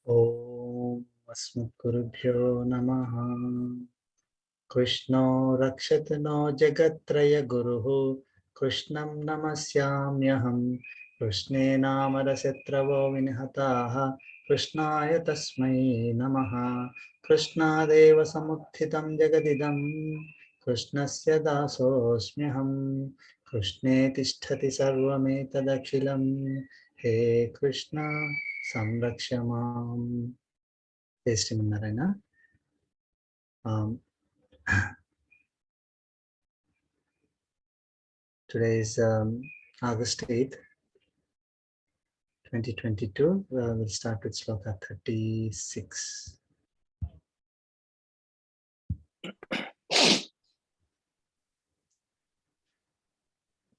Om Asmukurubhyo Namaha. Krishno Rakshatano Jagatraya Guruhu Krishnam Namasyamyaham. Krishne Namarasyatravo Vinhataha Krishnaya Tasmai Namaha. Krishna Deva Samuthitam Jagadidam Krishnasya Dasosmyaham. Krishne Tisthati Sarvametadakhilam. He Krishna Samrakshamam. Narayana. Today is August 8th, 2022. We'll start with Sloka 36.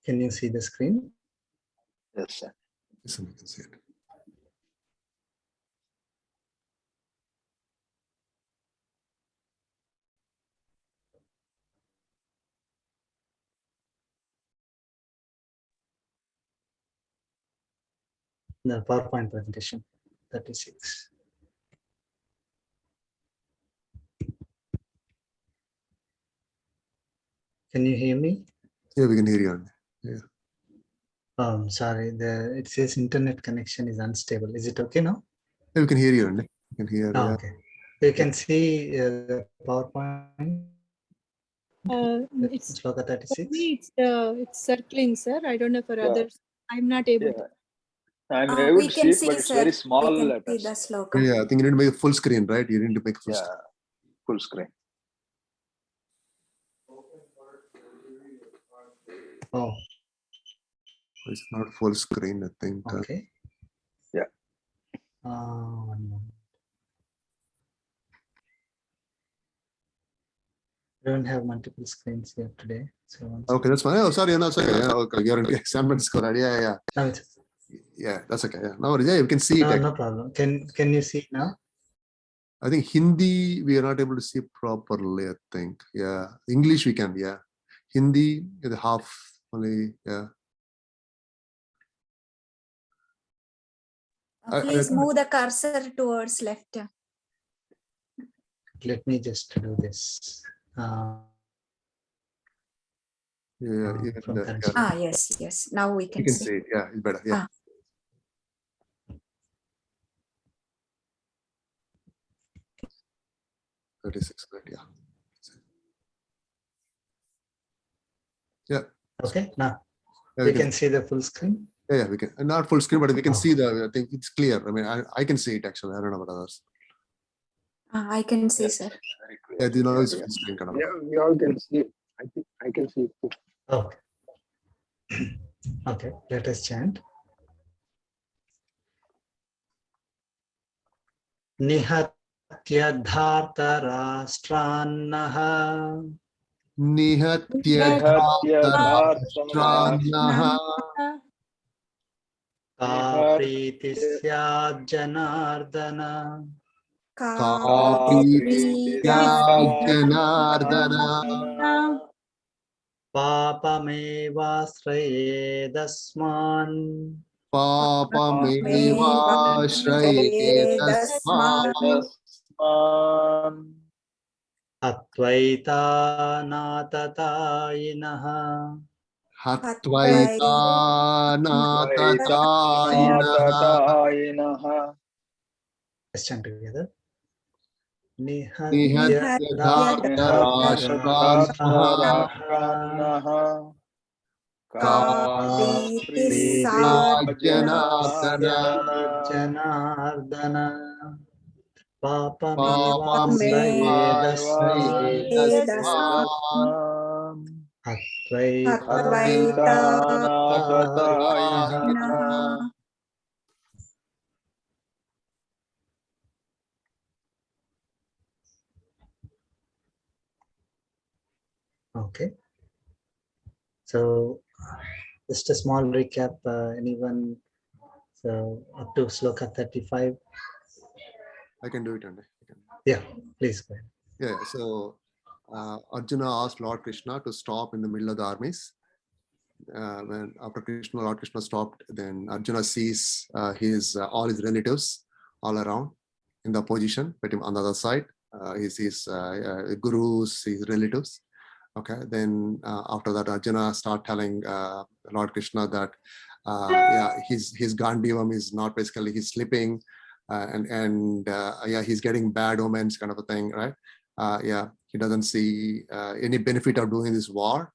Can you see the screen? Yes, sir. Yes, we can see it. The PowerPoint presentation 36. Can you hear me? Yeah, we can hear you. Yeah. Sorry, it says internet connection is unstable. Is it okay now? Yeah, we can hear you. We can hear. Oh, Yeah. okay. You can see the PowerPoint. It's Sloka 36. for me, it's circling, sir. I don't know for others. I'm not able to. I'm able we to can see it, but it's sir. very small We can letters. see the sloka. Yeah, I think you need to make a full screen, right? You need to make a full screen. Full screen. Oh, It's not full screen, I think. okay. Yeah. 1 moment. I don't have multiple screens here today. So Okay, that's fine. Oh, sorry, no, it's okay. Yeah, okay, you're in San Francisco, right? Yeah. no, it's, Yeah, that's okay. Yeah, no worries. Yeah, you can see it. no problem. Can you see now? I think Hindi we are not able to see properly. I think. Yeah, English we can. Yeah, Hindi the half only. Yeah. Please move the cursor towards left. Let me just do this. Yeah. From current Yes. Now we You can can see. see it. Yeah, it's better. Yeah. 36, right? Yeah. Yeah. Okay, now Yeah, we can see the full screen. Yeah, we can. Not full screen, but we can see the. I think it's clear. I mean, I can see it actually. I don't know about others. I can see, sir. Very clear. Yeah, you know, it's full screen kind of. Yeah, we all can see it. I think I can see it too. Okay. Okay, let us chant. Nihatya dharta rashtranaha Nihatya dhartarashtranaha ka priti syad janardana ka priti syad janardana papamevasrayedasman papameva shrayedasman Atvaita natatayinaha hatvaita natatayinaha. Let's chant together. Nihatya dhartarashtranaha ka priti janardana papamevasrayedasman Atvaita Okay. So just a small recap. Anyone? So up to Sloka 35. I can do it, Andy. Yeah, please go ahead. Yeah. So Arjuna asked Lord Krishna to stop in the middle of the armies. When after Lord Krishna stopped, then Arjuna sees all his relatives all around, in the position, put him on the other side, his gurus, his relatives. Okay, then after that, Arjuna start telling Lord Krishna that his Gandivam is not basically, he's sleeping, and he's getting bad omens, kind of a thing, right? He doesn't see any benefit of doing this war,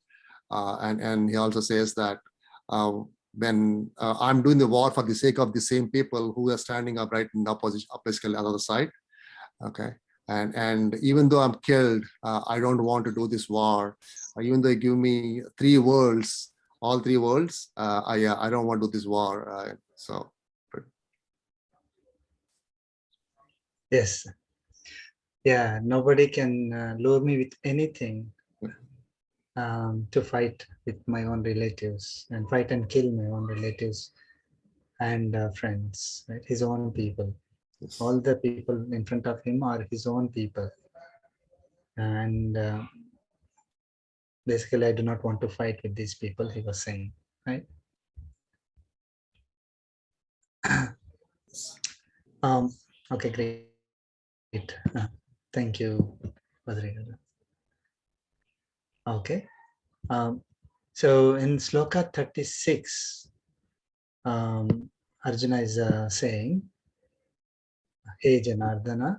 and he also says that when I'm doing the war for the sake of the same people who are standing up right in the opposition, basically on the other side. Okay, and even though I'm killed, I don't want to do this war. Even though they give me 3 worlds, all 3 worlds, I don't want to do this war. Yes. Yeah, nobody can lure me with anything to fight with my own relatives and fight and kill my own relatives and friends, right? His own people. Yes. All the people in front of him are his own people. And basically, I do not want to fight with these people, he was saying, right? Okay, great. Thank you, Badrigada. Okay. So in Sloka 36, Arjuna is saying, Hey Janardana,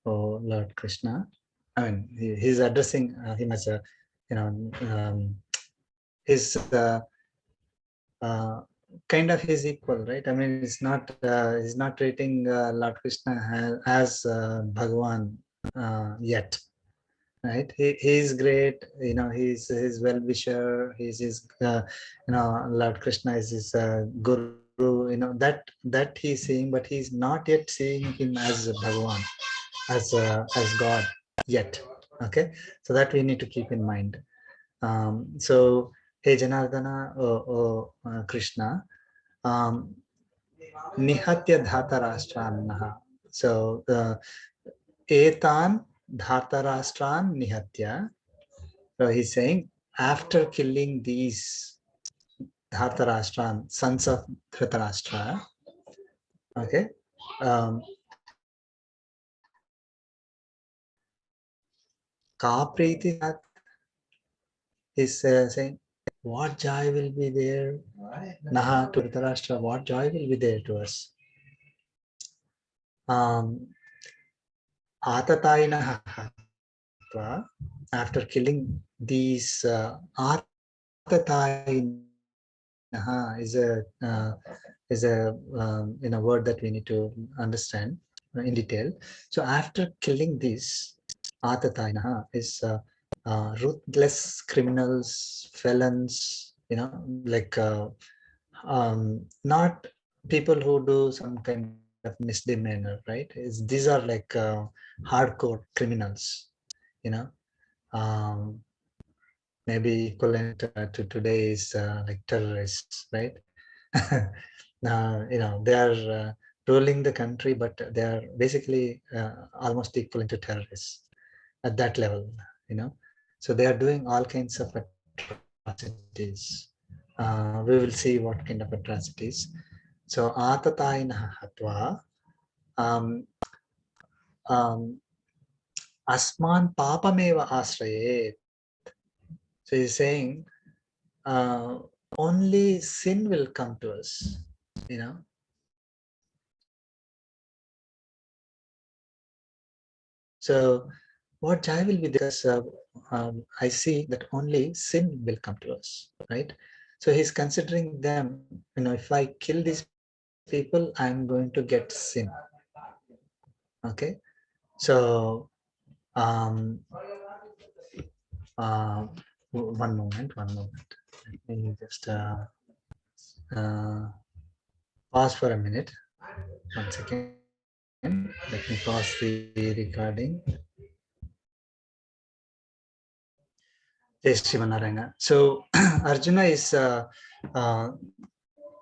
oh Lord Krishna. I mean, he's addressing him as a, his kind of his equal, right? I mean, he's not treating Lord Krishna as Bhagavan yet, right? He's great, he's his well-wisher, he's his Lord Krishna is his guru, that he's seeing, but he's not yet seeing him as Bhagavan, as God yet. Okay, so that we need to keep in mind. So hey Janardana, Krishna, nihatya dhatarashtranaha. So etan dhatarashtran nihatya. So he's saying, after killing these Dhartarashtra, sons of Dhritarashtra, okay, Kapriti is saying, what joy will be there, Naha, to Dhritarashtra, what joy will be there to us? Atatainaha, after killing these Atatainaha is a word that we need to understand in detail. So after killing this, Atatainaha is ruthless criminals, felons, like not people who do some kind of misdemeanor, right? These are like hardcore criminals, maybe equivalent to today's like terrorists, right? They are ruling the country, but they are basically almost equivalent to terrorists at that level, So they are doing all kinds of atrocities. We will see what kind of atrocities. So atatainaha hatva asman papameva ashrayet. So he's saying only sin will come to us, So what joy will be, because I see that only sin will come to us, right? So he's considering them, if I kill these people, I'm going to get sin. Okay, so one moment. Let me just pause for a minute. 1 second. Let me pause the recording. So Arjuna is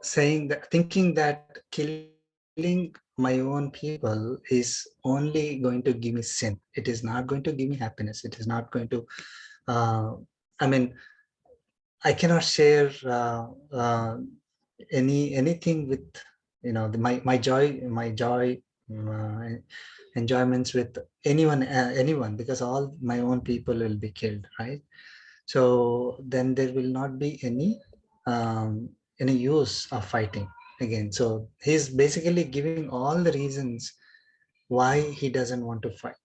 saying that, thinking that killing my own people is only going to give me sin. It is not going to give me happiness. It is not going to, I cannot share anything with, my joy enjoyments with anyone, because all my own people will be killed, right? So then there will not be any use of fighting again. So he's basically giving all the reasons why he doesn't want to fight.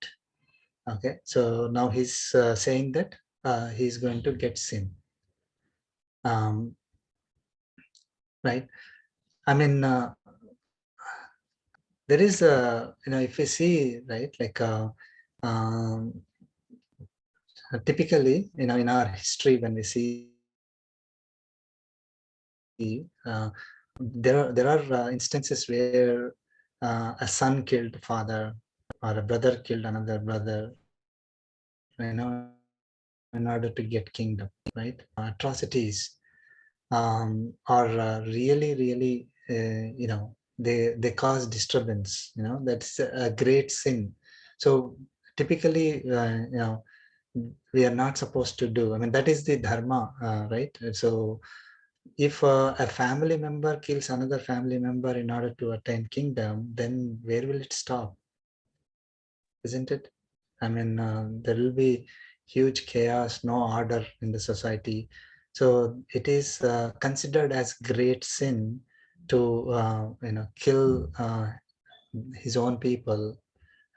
Okay, so now he's saying that he's going to get sin. Right? I mean, there is a, if you see, right, like typically, in our history, when we see, there are instances where a son killed father, or a brother killed another brother, in order to get kingdom, right? Atrocities are really, they cause disturbance. That's a great sin. So typically, we are not supposed to do. I mean, that is the dharma, right? So if a family member kills another family member in order to attain kingdom, then where will it stop? Isn't it? I mean, there will be huge chaos, no order in the society. So it is considered as great sin to kill his own people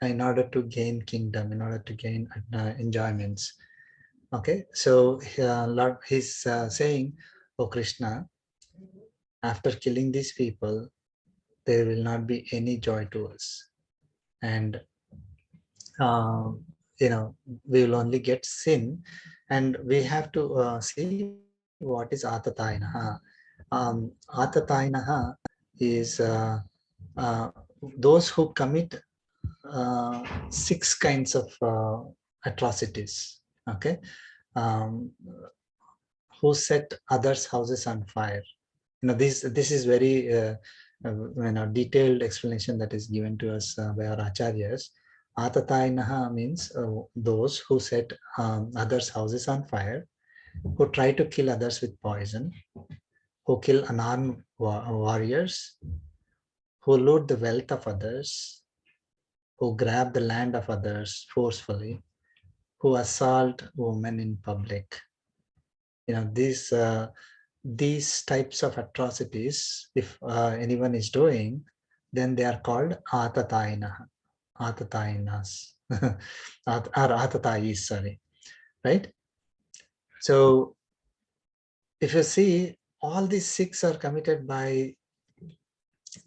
in order to gain kingdom, in order to gain enjoyments. Okay, so Lord, he's saying, "Oh Krishna, after killing these people, there will not be any joy to us, and we will only get sin, and we have to see what is atatainaha. Atatainaha is those who commit 6 kinds of atrocities. Okay, um, who set others' houses on fire. This is very detailed explanation that is given to us by our acharyas. Atatainaha means those who set others' houses on fire, who try to kill others with poison, who kill unarmed warriors, who loot the wealth of others, who grab the land of others forcefully, who assault women in public. These types of atrocities, if anyone is doing, then they are called atatainas, or atatais, sorry, right? So if you see, all these 6 are committed by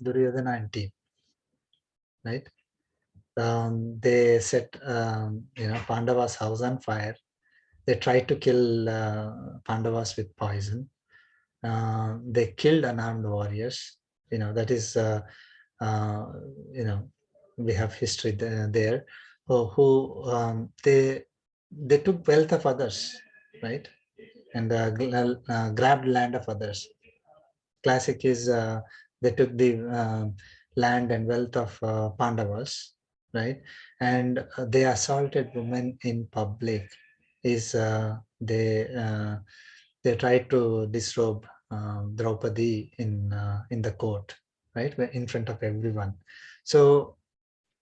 Duryodhana and team, right? They set Pandava's house on fire. They tried to kill Pandavas with poison. They killed unarmed warriors. That is we have history there. They took wealth of others, right? And grabbed land of others. Classic is they took the land and wealth of Pandavas, right? And they assaulted women in public. They tried to disrobe Draupadi in the court, right, in front of everyone. So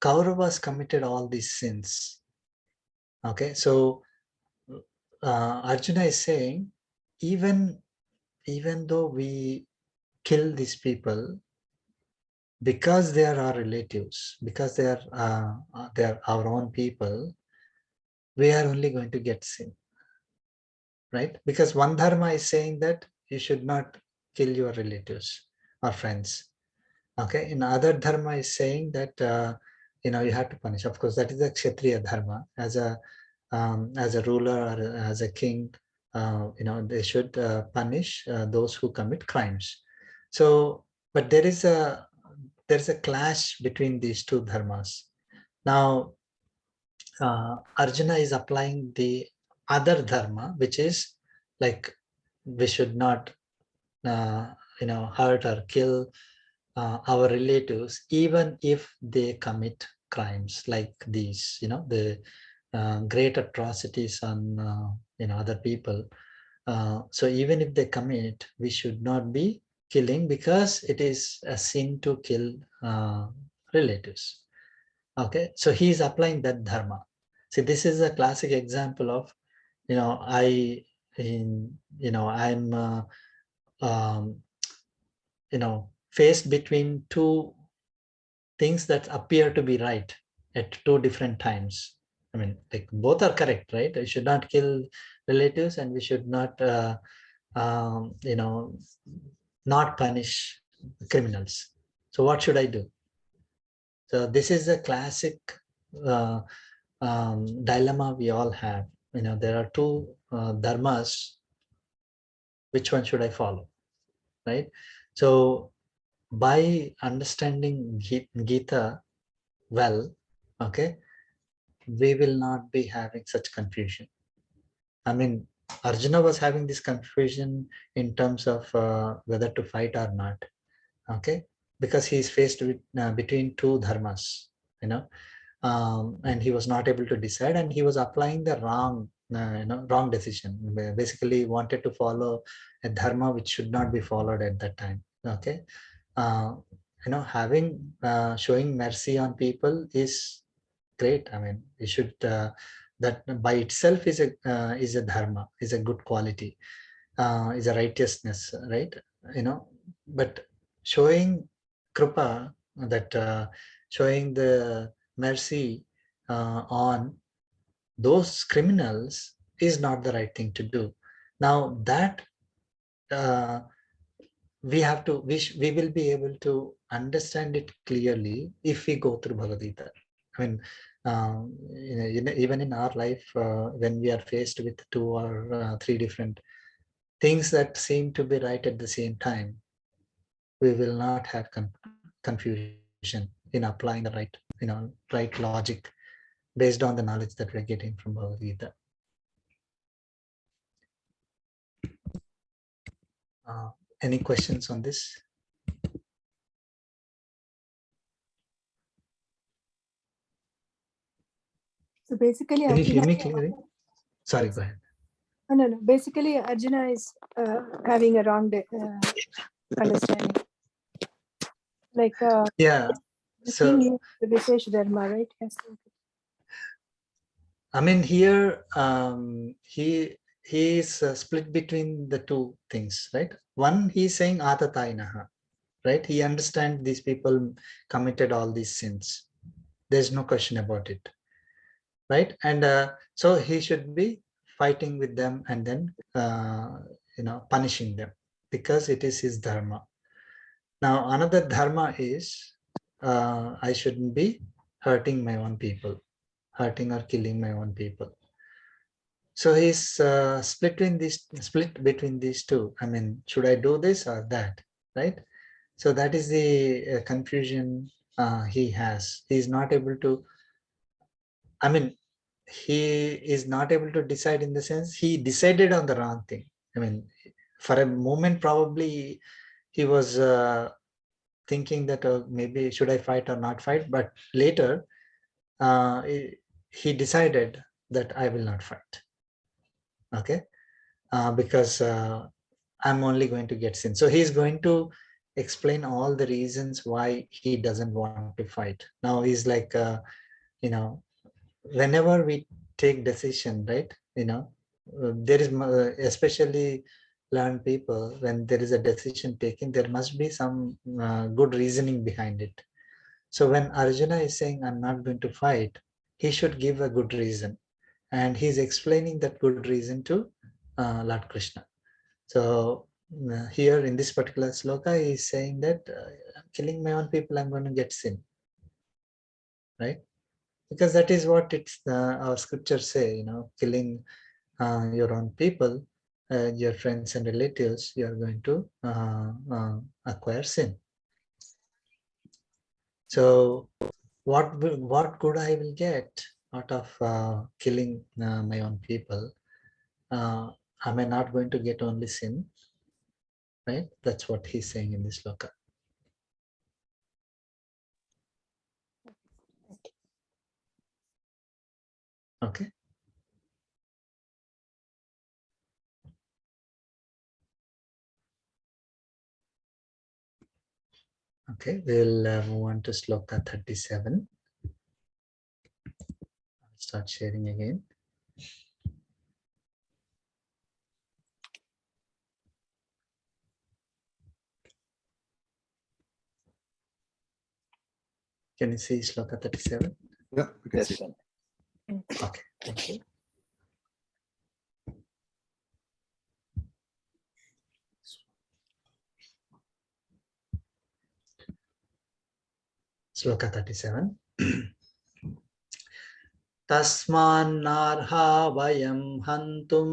Kauravas committed all these sins. Okay, so Arjuna is saying, even though we kill these people, because they are our relatives, because they are our own people, we are only going to get sin, right? Because one dharma is saying that you should not kill your relatives or friends. Okay, in other dharma is saying that you have to punish. Of course, that is the Kshatriya dharma. As a ruler or as a king, they should punish those who commit crimes. So, but there's a clash between these two dharmas. Now, Arjuna is applying the other dharma, which is like we should not, hurt or kill our relatives, even if they commit crimes like these. The great atrocities on other people. So even if they commit, we should not be killing, because it is a sin to kill relatives. Okay, so he is applying that dharma. See, this is a classic example of, I'm faced between two things that appear to be right at two different times. I mean, like both are correct, right? We should not kill relatives, and we should not, not punish criminals. So what should I do? So this is a classic dilemma we all have. There are two dharmas. Which one should I follow, right? So by understanding Gita well, okay, we will not be having such confusion. I mean, Arjuna was having this confusion in terms of whether to fight or not, okay, because he is faced with between two dharmas, and he was not able to decide, and he was applying the wrong decision. Basically wanted to follow a dharma which should not be followed at that time. Okay, having showing mercy on people is great. I mean, you should that by itself is a dharma, is a good quality, is a righteousness, right? But showing kripa, that showing the mercy on those criminals is not the right thing to do. Now that we have to, we will be able to understand it clearly if we go through Bhagavad Gita. I mean, even in our life, when we are faced with two or three different things that seem to be right at the same time, we will not have confusion in applying the right logic based on the knowledge that we're getting from Bhagavad Gita. Any questions on this? So basically, Can you hear Arjuna, me clearly? Sorry, go ahead. no. Basically, Arjuna is having a wrong understanding. Like, Yeah. the So, king is the Visesh Dharma, right? Yes. I mean, here he is split between the two things, right? One, he's saying Atatainaha, right? He understands these people committed all these sins. There's no question about it, right? And so he should be fighting with them and then punishing them because it is his dharma. Now another dharma is I shouldn't be hurting my own people, hurting or killing my own people. So he's split between these two. I mean, should I do this or that, right? So that is the confusion he has. He's not able to, I mean, he is not able to decide, in the sense he decided on the wrong thing. I mean, for a moment, probably he was thinking that maybe should I fight or not fight, but later he decided that I will not fight. Okay, because I'm only going to get sin. So he's going to explain all the reasons why he doesn't want to fight. Now he's like, whenever we take decision, right? There is especially learned people, when there is a decision taken, there must be some good reasoning behind it. So when Arjuna is saying, I'm not going to fight, he should give a good reason. And he's explaining that good reason to Lord Krishna. So here in this particular sloka, he is saying that I'm killing my own people, I'm going to get sin, right? Because that is what it's our scriptures say, killing your own people, your friends and relatives, you are going to acquire sin. So what good I will get out of killing my own people? Am I not going to get only sin? Right? That's what he's saying in this sloka. Okay. Okay, we'll move on to sloka 37. start sharing again. Can you see Shloka 37? Yeah, we can Yes, see. Swami. Okay, thank you. Sloka 37. Tasmannarha vayam hantum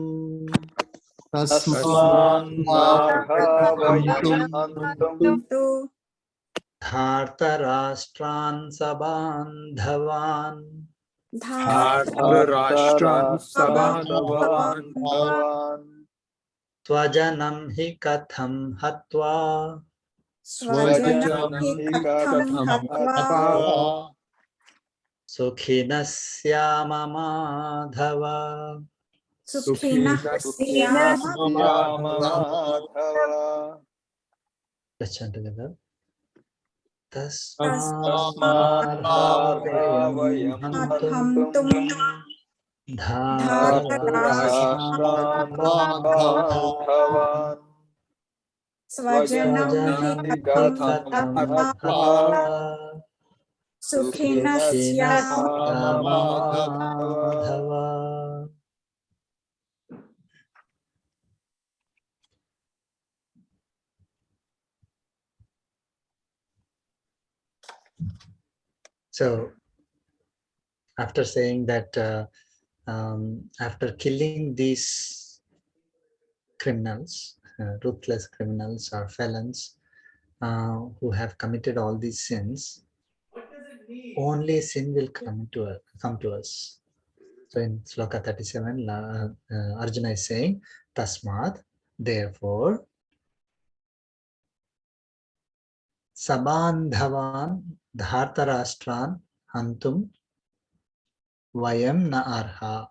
Tasmannarha vayam hantum To dhartarashtran sabandhavan Dhartarashtraन् Dhartarashtraन् sabandhavan tvajanam hi katham hatva Swajanam hi hi katham katham hatva hatva sukhinasya madhava. Sukhinah Sukhinah syama Madhava. Let's chant together. Tasmannarha Tasmannarha vayam hantum hantum dhartarashtrana Dhartarashtraन् bandhavan sabandhavan Swajanam hi Swajanam hi katham katham hatva hatva Sukhinah Sukhinasya syama Madhava. So, after saying that, after killing these criminals, ruthless criminals or felons who have committed all these sins, only sin will come to us. So in Sloka 37, Arjuna is saying, Tasmat, therefore, Sabandhavan Dhartarashtran Hantum Vayam na arha.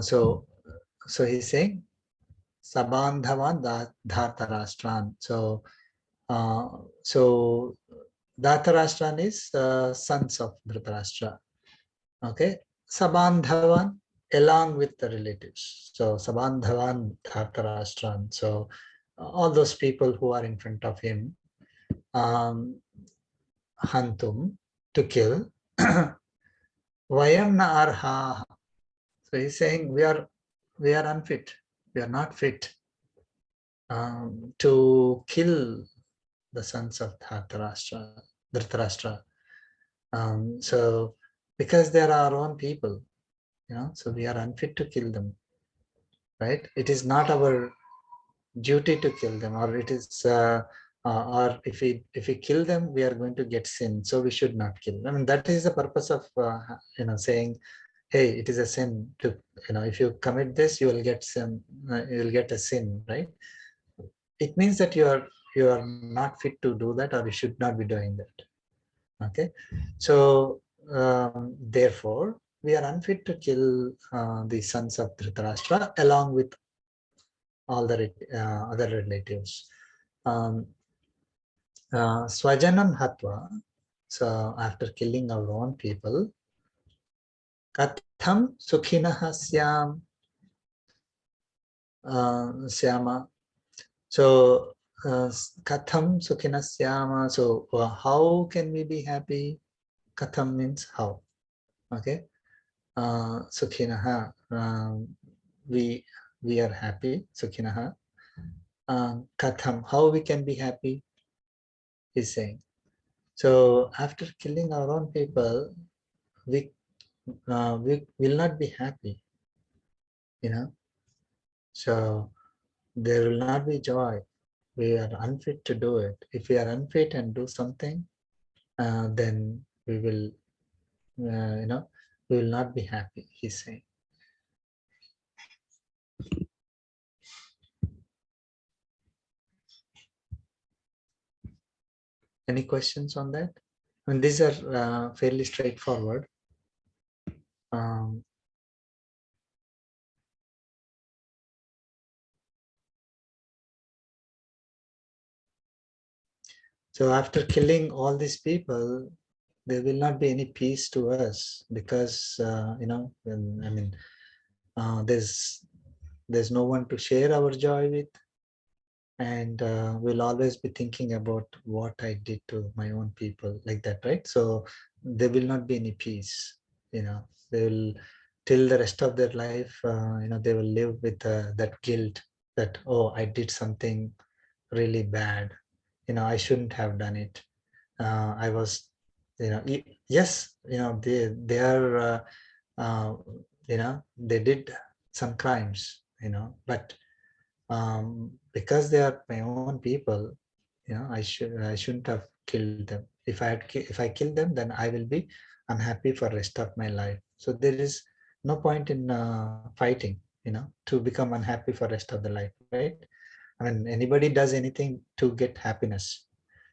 So he's saying, Sabandhavan Dhartarashtran. So Dhartarashtran is sons of Dhritarashtra. Okay, Sabandhavan along with the relatives. So Sabandhavan Dhartarashtran. So all those people who are in front of him, Hantum, to kill. Vayam na arha. So he's saying we are unfit. We are not fit to kill the sons of Dhritarashtra. So because they are our own people, so we are unfit to kill them, right? It is not our duty to kill them, or it is, or if we kill them, we are going to get sin. So we should not kill. I mean, that is the purpose of saying, hey, it is a sin to, if you commit this, you will get sin. You will get a sin, right? It means that you are not fit to do that, or you should not be doing that. Okay, so therefore we are unfit to kill the sons of Dhritarashtra along with all the other relatives. Swajanam hatva. So after killing our own people, katham sukhinaha syama. So katham sukhina syama. So how can we be happy? Katham means how. Okay. Sukhinaha. We are happy. Sukhinaha. Katham. How we can be happy? He's saying. So after killing our own people, we will not be happy. So there will not be joy. We are unfit to do it. If we are unfit and do something, then we will, we will not be happy, he's saying. Any questions on that? I mean, these are fairly straightforward. So after killing all these people, there will not be any peace to us, because I mean, there's no one to share our joy with, and we'll always be thinking about what I did to my own people, like that, right? So there will not be any peace. They will, till the rest of their life, they will live with that guilt that, oh, I did something really bad. I shouldn't have done it. I was, yes, they are, they did some crimes, but because they are my own people, I shouldn't have killed them. If I kill them, then I will be unhappy for rest of my life. So there is no point in fighting, to become unhappy for rest of the life, right? I mean, anybody does anything to get happiness.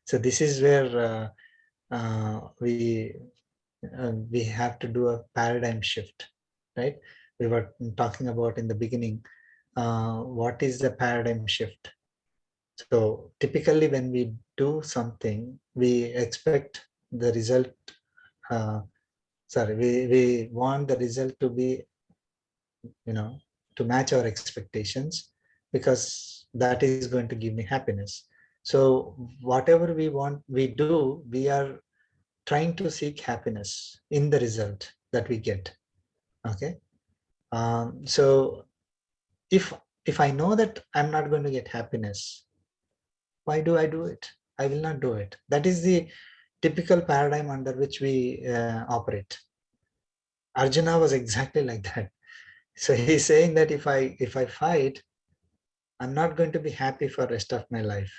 So this is where we have to do a paradigm shift, right? We were talking about in the beginning, what is the paradigm shift? So typically when we do something, we expect the result, we want the result to be, to match our expectations, because that is going to give me happiness. So whatever we want, we do, we are trying to seek happiness in the result that we get. Okay. So if I know that I'm not going to get happiness, why do I do it? I will not do it. That is the typical paradigm under which we operate. Arjuna was exactly like that. So he's saying that if I fight, I'm not going to be happy for the rest of my life.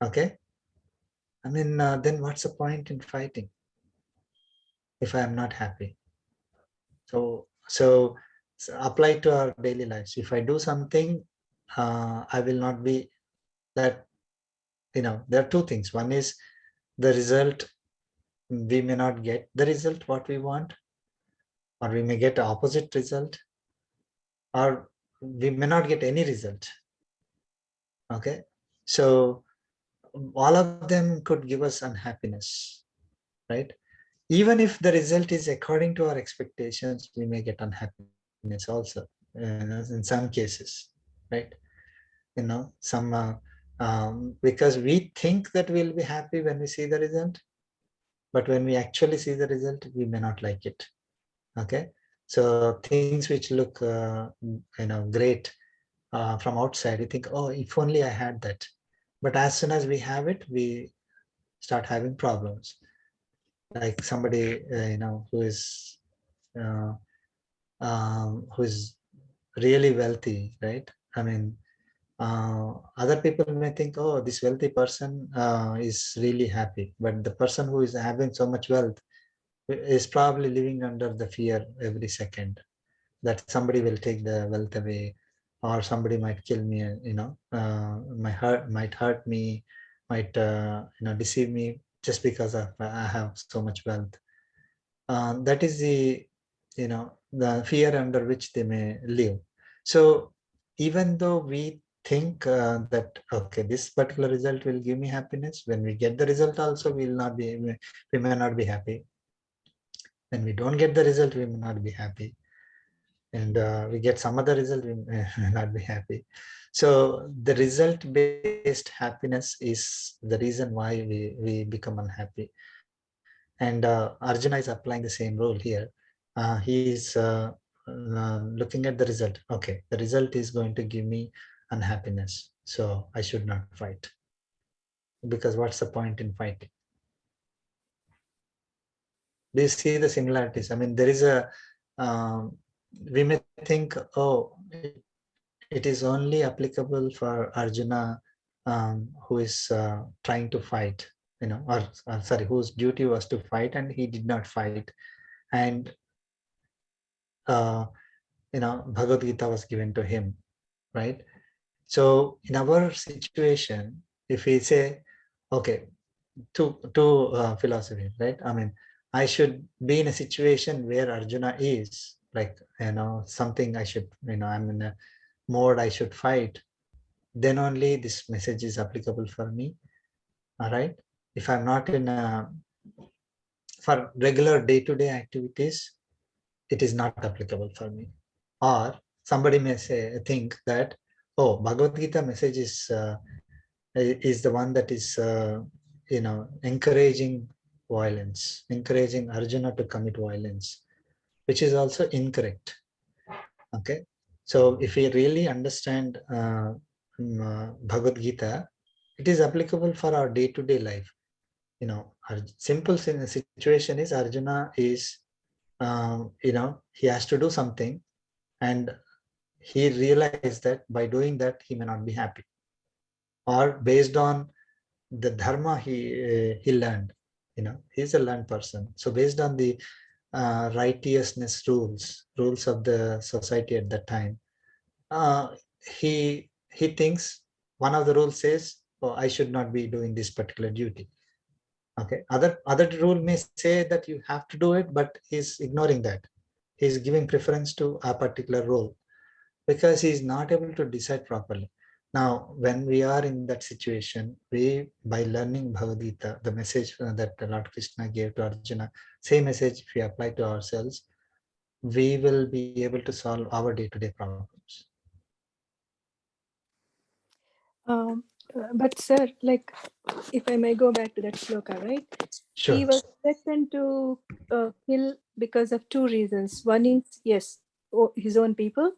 Okay. I mean, then what's the point in fighting if I am not happy? So apply to our daily lives. If I do something, I will not be that, there are two things. One is the result, we may not get the result what we want, or we may get the opposite result, or we may not get any result. Okay. So all of them could give us unhappiness, right? Even if the result is according to our expectations, we may get unhappiness also, in some cases, right? Some because we think that we'll be happy when we see the result, but when we actually see the result, we may not like it. Okay. So things which look great from outside, you think, oh, if only I had that. But as soon as we have it, we start having problems. Like somebody uh, who is really wealthy, right? I mean, other people may think, oh, this wealthy person is really happy, but the person who is having so much wealth is probably living under the fear every second that somebody will take the wealth away, or somebody might kill me, might hurt me, might deceive me just because I have so much wealth. That is the fear under which they may live. So even though we think that, okay, this particular result will give me happiness, when we get the result also, we may not be happy. When we don't get the result, we may not be happy. And we get some other result, we may not be happy. So the result-based happiness is the reason why we become unhappy. And Arjuna is applying the same role here. He is looking at the result. Okay, the result is going to give me unhappiness, so I should not fight. Because what's the point in fighting? Do you see the similarities? I mean, there is we may think, oh, it is only applicable for Arjuna, who is trying to fight, or sorry, whose duty was to fight and he did not fight. And Bhagavad Gita was given to him, right? So in our situation, if we say, okay, two philosophy, right? I mean, I should be in a situation where Arjuna is, like, something I should, I'm in a mode I should fight, then only this message is applicable for me. All right. If I'm not in a for regular day-to-day activities, it is not applicable for me. Or somebody may think that, oh, Bhagavad Gita message is the one that is, encouraging violence, encouraging Arjuna to commit violence, which is also incorrect. Okay, so if we really understand Bhagavad Gita, it is applicable for our day-to-day life. Our simple situation is Arjuna is, he has to do something, and he realized that by doing that he may not be happy, or based on the dharma he learned. He's a learned person, so based on the righteousness rules of the society at that time, he thinks one of the rules says, oh, I should not be doing this particular duty. Okay, other rule may say that you have to do it, but he's ignoring that. He's giving preference to a particular role because he's not able to decide properly. Now, when we are in that situation, we, by learning Bhagavad Gita, the message that Lord Krishna gave to Arjuna, same message if we apply to ourselves, we will be able to solve our day-to-day problems. But sir, like, if I may go back to that sloka, right? Sure. He was threatened to kill because of two reasons. One is, yes, his own people,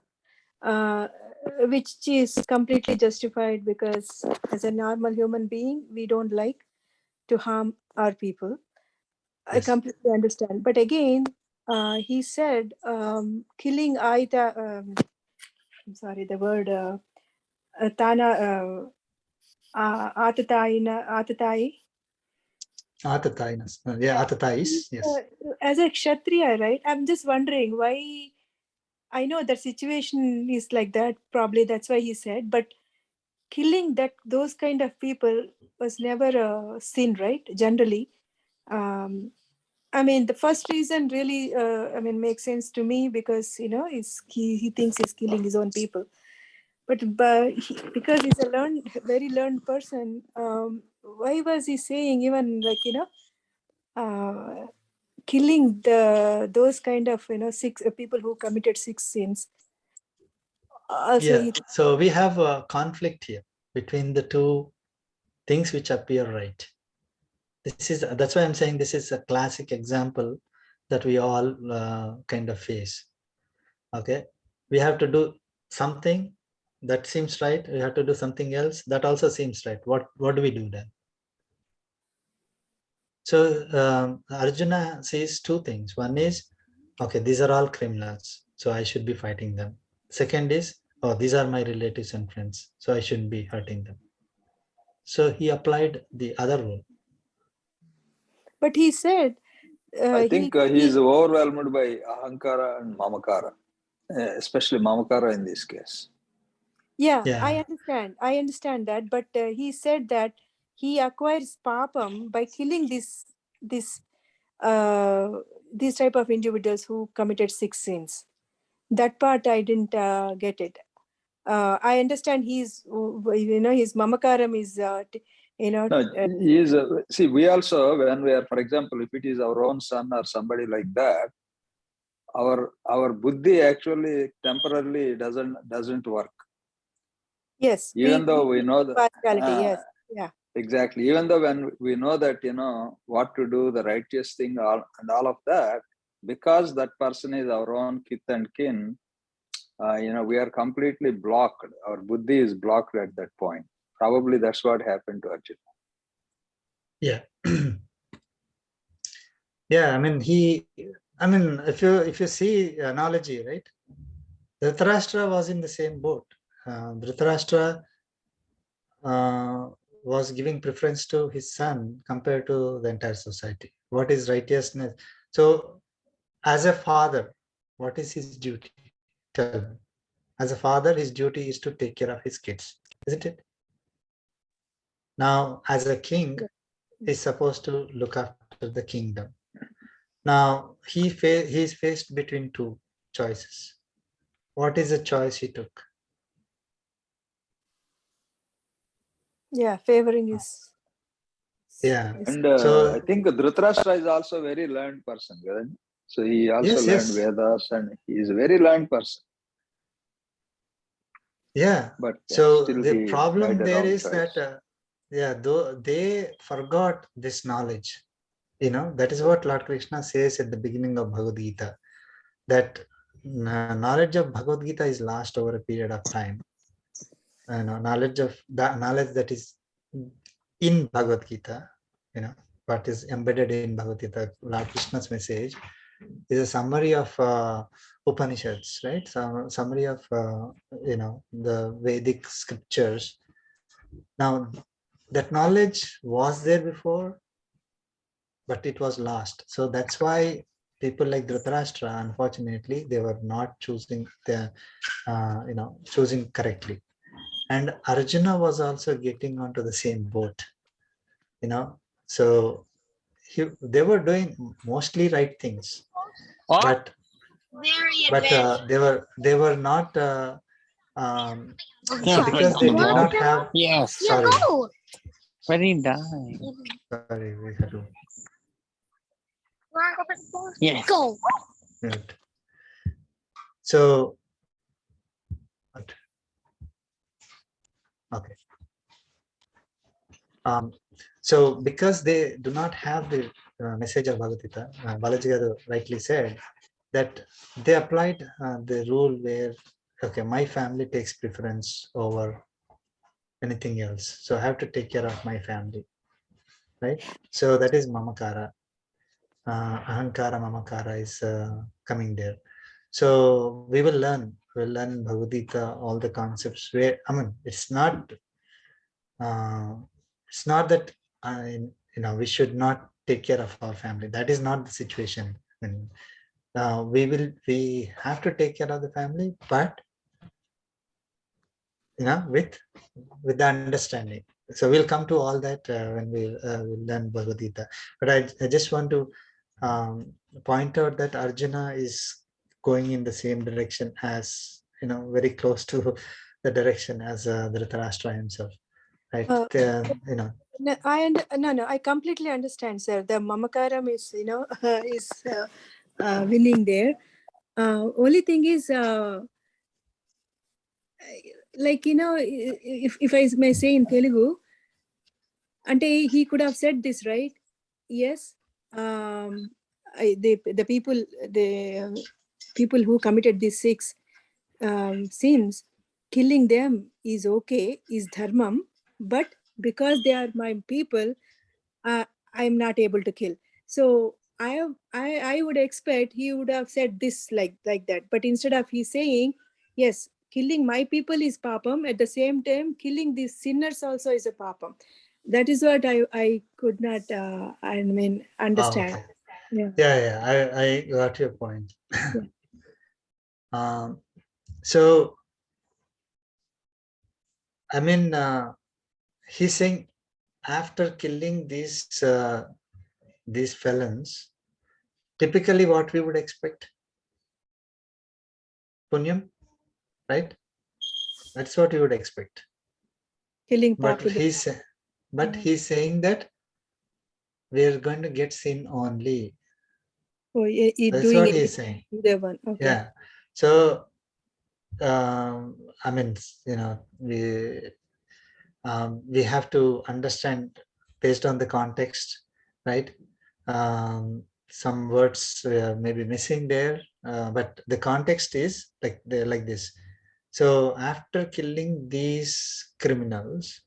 which is completely justified, because as a normal human being, we don't like to harm our people. I Yes. completely understand. But again, he said, killing Aita, I'm sorry, the word Tana, Atatai. Atatainas. Yeah, Atatais. Yes. As a Kshatriya, right? I'm just wondering why. I know the situation is like that. Probably that's why he said. But killing those kind of people was never a sin, right? Generally, I mean, the first reason really, makes sense to me, because he thinks he's killing his own people. But because he's a very learned person, why was he saying even like killing those kind of six people who committed 6 sins? Also, Yeah. So we have a conflict here between the two things which appear right. That's why I'm saying this is a classic example that we all kind of face. Okay, we have to do something that seems right. We have to do something else that also seems right. What do we do then? So Arjuna says two things. One is, okay, these are all criminals, so I should be fighting them. Second is, oh, these are my relatives and friends, so I shouldn't be hurting them. So he applied the other rule. but he said, I think he is overwhelmed by ahankara and mamakara, especially mamakara in this case. Yeah, Yeah. I understand that, but he said that he acquires papam by killing these type of individuals who committed 6 sins. That part I didn't get it. I understand his mamakaram is No, he is. See, we also, when we are, for example, if it is our own son or somebody like that, our buddhi actually temporarily doesn't work. Yes, Even though we know that. yes, yeah. Exactly. Even though when we know that, what to do, the righteous thing, and all of that, because that person is our own kith and kin, we are completely blocked. Our buddhi is blocked at that point. Probably that's what happened to Arjuna. Yeah. Yeah, I mean, if you see analogy, right? Dhritarashtra was in the same boat. Dhritarashtra was giving preference to his son compared to the entire society. What is righteousness? So, as a father, what is his duty? Tell me. As a father, his duty is to take care of his kids, isn't it? Now, as a king, he's supposed to look after the kingdom. Now, he is faced between two choices. What is the choice he took? Yeah, favoring his Yeah. And So I think Dhritarashtra is also a very learned person. Right? So he also yes, learned yes. Vedas, and he is a very learned person. Yeah. But So still the he problem made a there wrong is choice. that though they forgot this knowledge. That is what Lord Krishna says at the beginning of Bhagavad Gita, that knowledge of Bhagavad Gita is lost over a period of time. Knowledge that is in Bhagavad Gita, what is embedded in Bhagavad Gita, Lord Krishna's message, is a summary of Upanishads, right? Summary of the Vedic scriptures. Now, that knowledge was there before, but it was lost. So that's why people like Dhritarashtra, unfortunately, they were not choosing choosing correctly. And Arjuna was also getting onto the same boat. So they were doing mostly right things, but they were not. So because they did not have. Yes. Sorry, Where did he die? sorry, we had to Yes. mute. So, okay. So because they do not have the message of Bhagavad Gita, Balaji rightly said that they applied the rule where, okay, my family takes preference over anything else. So I have to take care of my family, right? So that is Mamakara. Ahankara, Mamakara is coming there. So we'll learn Bhagavad Gita, all the concepts where, it's not that we should not take care of our family. That is not the situation. We have to take care of the family, but with the understanding. So we'll come to all that when we'll learn Bhagavad Gita. But I just want to point out that Arjuna is going in the same direction as, very close to the direction as Dhritarashtra himself, right? No, I completely understand, sir. The Mamakaram is, is winning there. Only thing is, if I may say in Telugu, ante he could have said this, right? Yes, the people who committed these 6 sins, killing them is okay, is dharmam, but because they are my people, I'm not able to kill. So I would expect he would have said this like that, but instead of he saying, yes, killing my people is papam, at the same time killing these sinners also is a papam. That is what I could not understand. Okay. Yeah. Yeah, I got your point. Yeah. So he's saying after killing these felons, typically what we would expect, punyam, right? That's what we would expect. Killing But population. he's saying that we're going to get sin only. That's Doing what it he's saying. either one. Okay. Yeah. So we have to understand based on the context, right? Some words may be missing there, but the context is like this. So after killing these criminals,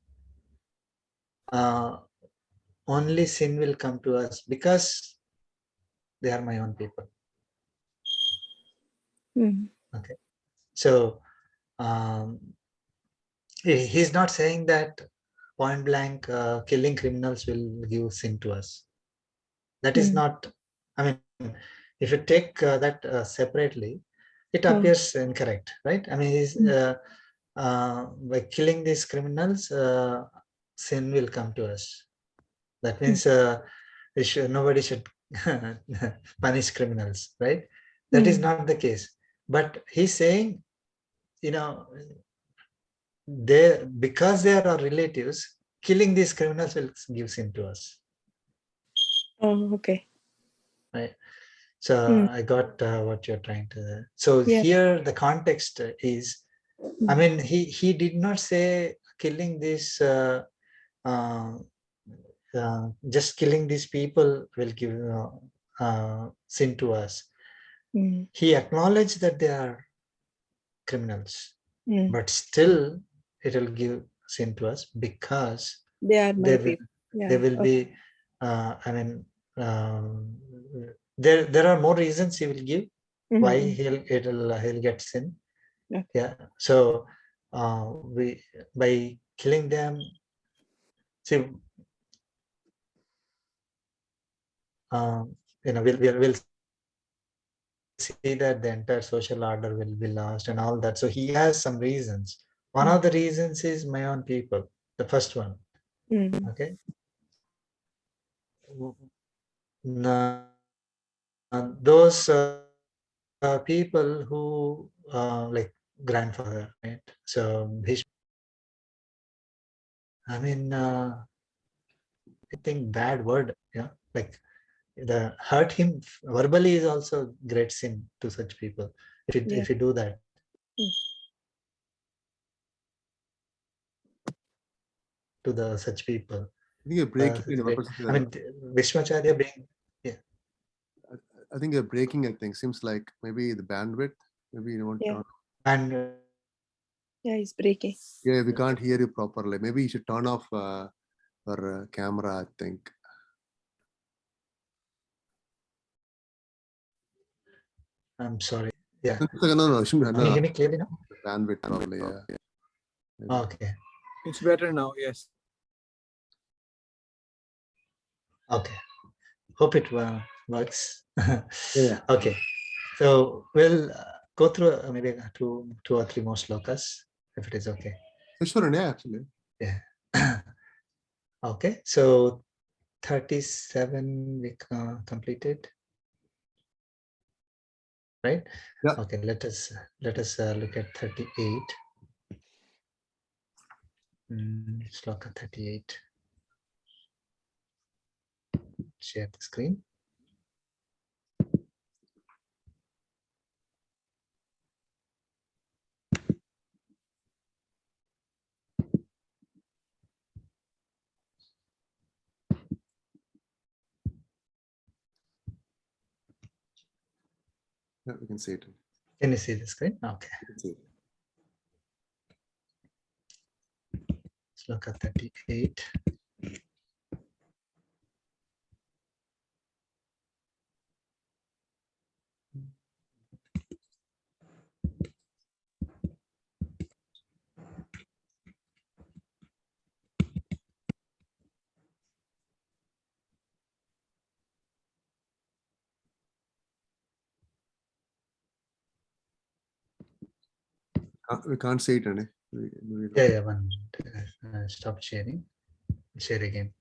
only sin will come to us because they are my own people. Okay. So he's not saying that point blank killing criminals will give sin to us. That is not, if you take that separately, it appears incorrect, right? By killing these criminals, sin will come to us. That means nobody should punish criminals, right? That is not the case. But he's saying, because they are our relatives, killing these criminals will give sin to us. Oh, okay. Right. So I got what you're trying to. So Yeah. here the context is, I mean, he did not say killing this. Just killing these people will give sin to us. He acknowledged that they are criminals, but still it will give sin to us because They are my they will, people. Yeah. they will be. I mean, there are more reasons he will give why he'll get sin. Okay. Yeah. So we by killing them, see. We'll see that the entire social order will be lost and all that. So he has some reasons. One of the reasons is my own people, the first one. Okay. Those people who like grandfather, right? So I mean, I think bad word, yeah, like the hurt him verbally is also great sin to such people. If you do that. To the such people. I think you're breaking. I mean, Vishwacharya being, yeah. I think you're breaking. I think seems like maybe the bandwidth. Maybe you want to. And yeah, it's breaking. Yeah, we can't hear you properly. Maybe you should turn off your camera. I think. I'm sorry. Yeah. No. Can you hear me clearly now? Bandwidth probably. Yeah. Okay. It's better now. Yes. Okay. Hope it works. Yeah. Okay. So we'll go through maybe two or three more slokas, if it is okay. Sure, yeah, actually. Yeah. Okay. So 37 we completed. Right? Yeah. Okay. Let us look at 38. Sloka 38. Share the screen. Yeah, we can see it. Can you see the screen? Okay. You can see it. Sloka 38. We can't see it, Annie. Yeah, one. Stop sharing. Share again.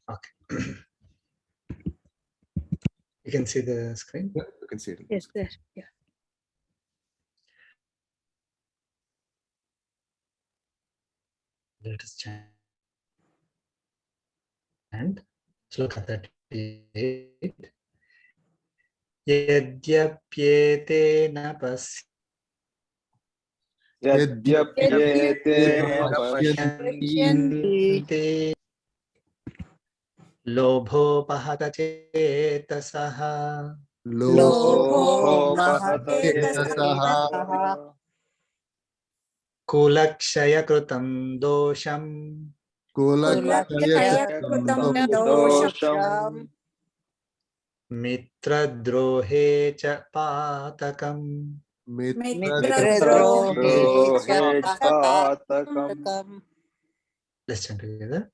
Okay. You can see the screen? Yeah, you can see it. Yes, there. Yeah. Let us chant. Sloka 38. Yadyapyete na pasyanti lobhopahata chetasaha kulakshaya krutam dosham mitradrohe cha patakam. Let's chant together.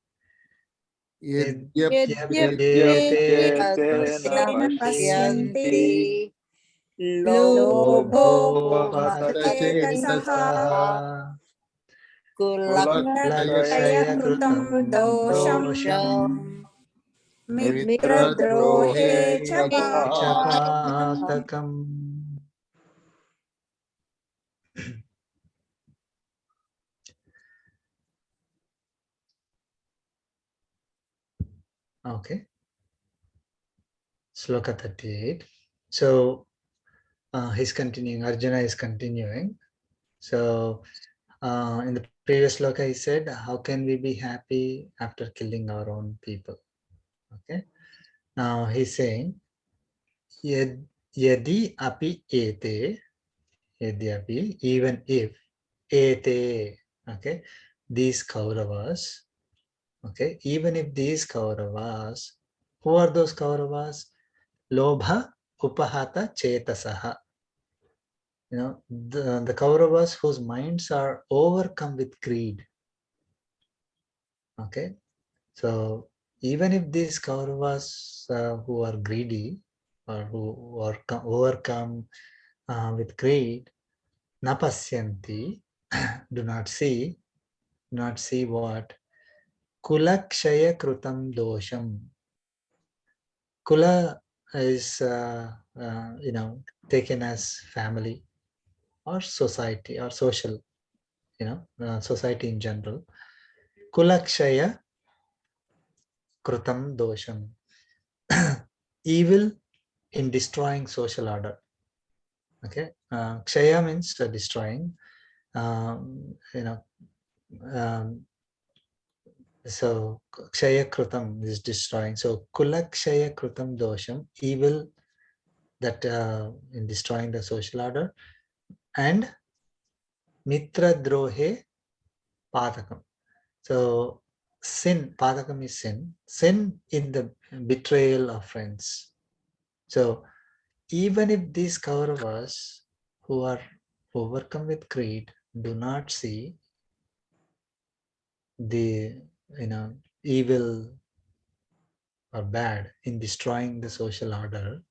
Pasyanti Lobhopahata kulakshaya krutam dosham मित्रद्रोहे च Chapatakam. Okay. Sloka 38. So he's continuing. Arjuna is continuing. So in the previous sloka, he said, how can we be happy after killing our own people? Okay. Now he's saying, yadi api ete, yadi api, even if ete, okay, these Kauravas, okay, even if these Kauravas, who are those Kauravas? Lobha upahata chetasaha. You know, the Kauravas whose minds are overcome with greed. Okay, so even if these Kauravas who are greedy or who are overcome with greed, napasyanti, do not see what? Kulakshaya krutam dosham. Kula is, taken as family or society or social, society in general. Kulakshaya krutam dosham. Evil in destroying social order. Okay, kshaya means destroying. So kshaya krutam is destroying. So kulakshaya krutam dosham, evil that in destroying the social order, and mitra drohe patakam. So sin, patakam is sin in the betrayal of friends. So even if these Kauravas who are overcome with greed do not see the evil or bad in destroying the social order,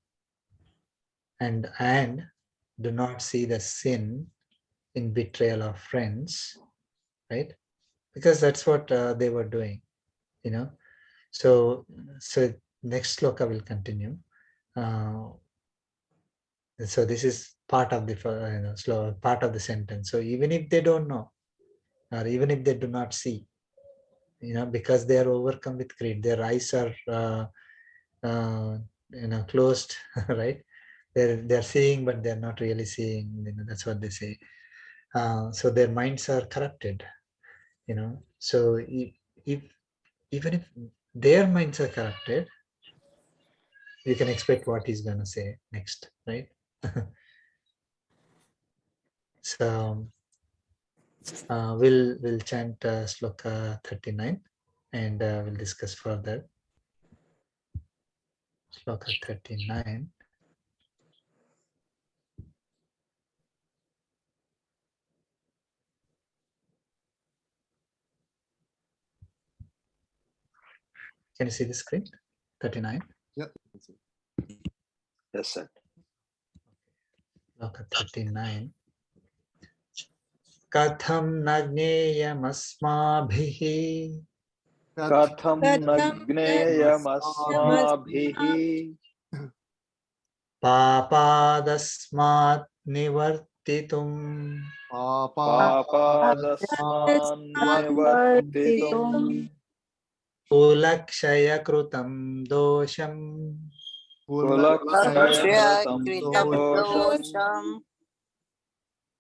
and do not see the sin in betrayal of friends, right? Because that's what they were doing, So next sloka will continue. So this is part of the part of the sentence. So even if they don't know, or even if they do not see, because they are overcome with greed, their eyes are closed, right? They're seeing, but they're not really seeing. That's what they say. So their minds are corrupted. So if even if their minds are corrupted, you can expect what he's gonna say next, right? So we'll chant sloka 39 and we'll discuss further. Sloka 39. Can you see the screen? 39. Yeah. Yes, sir. Sloka 39. Katham nagneyamasmabhihi Katham nagneyamasmabhihi papadasmat nivartitum papadasman nivartitum kulakshaya krutam dosham kulakshayakritam dosham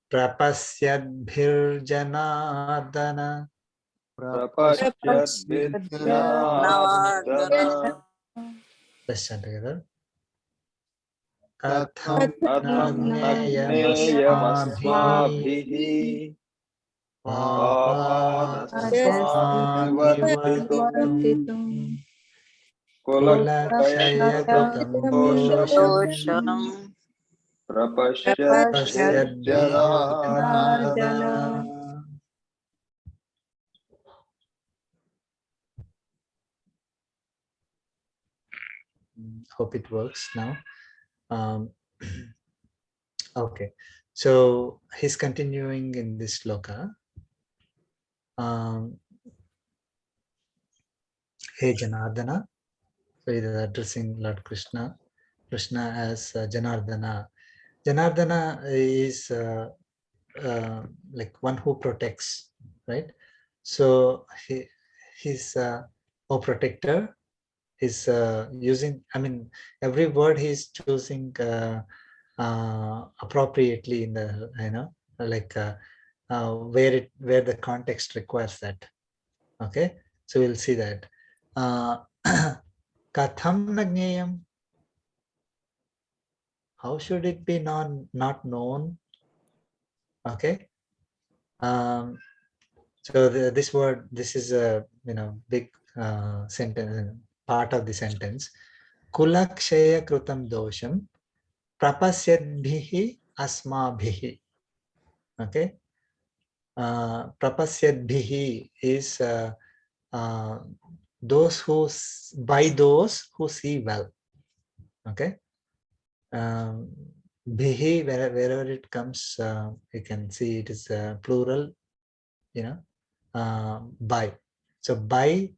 prapasyadbhirjanardana prapasyadvidyanardana. Let's chant together. Katham Katham nagneyamasmabhihi nagneyamasmabhihi papadasman nivartitum kulakshaya krutam dosham prapasyadvidyanardana. Hope it works now. Okay, so he's continuing in this sloka. Hey Janardana, he is addressing Lord Krishna. Krishna as Janardana. Janardana is like one who protects, right? So he's a protector. He's using, I mean, every word he's choosing appropriately in the, like where the context requires that. Okay, so we'll see that. Katham Nagneyam. How should it be not known? Okay. So this word, this is a big sentence, part of the sentence. Kulakshaya krutam dosham prapasyadbhihi asmabhihi. Okay. Prapasyadbhihi is those who, by those who see well. Okay. Bhihi, wherever it comes, you can see it is plural, by. So by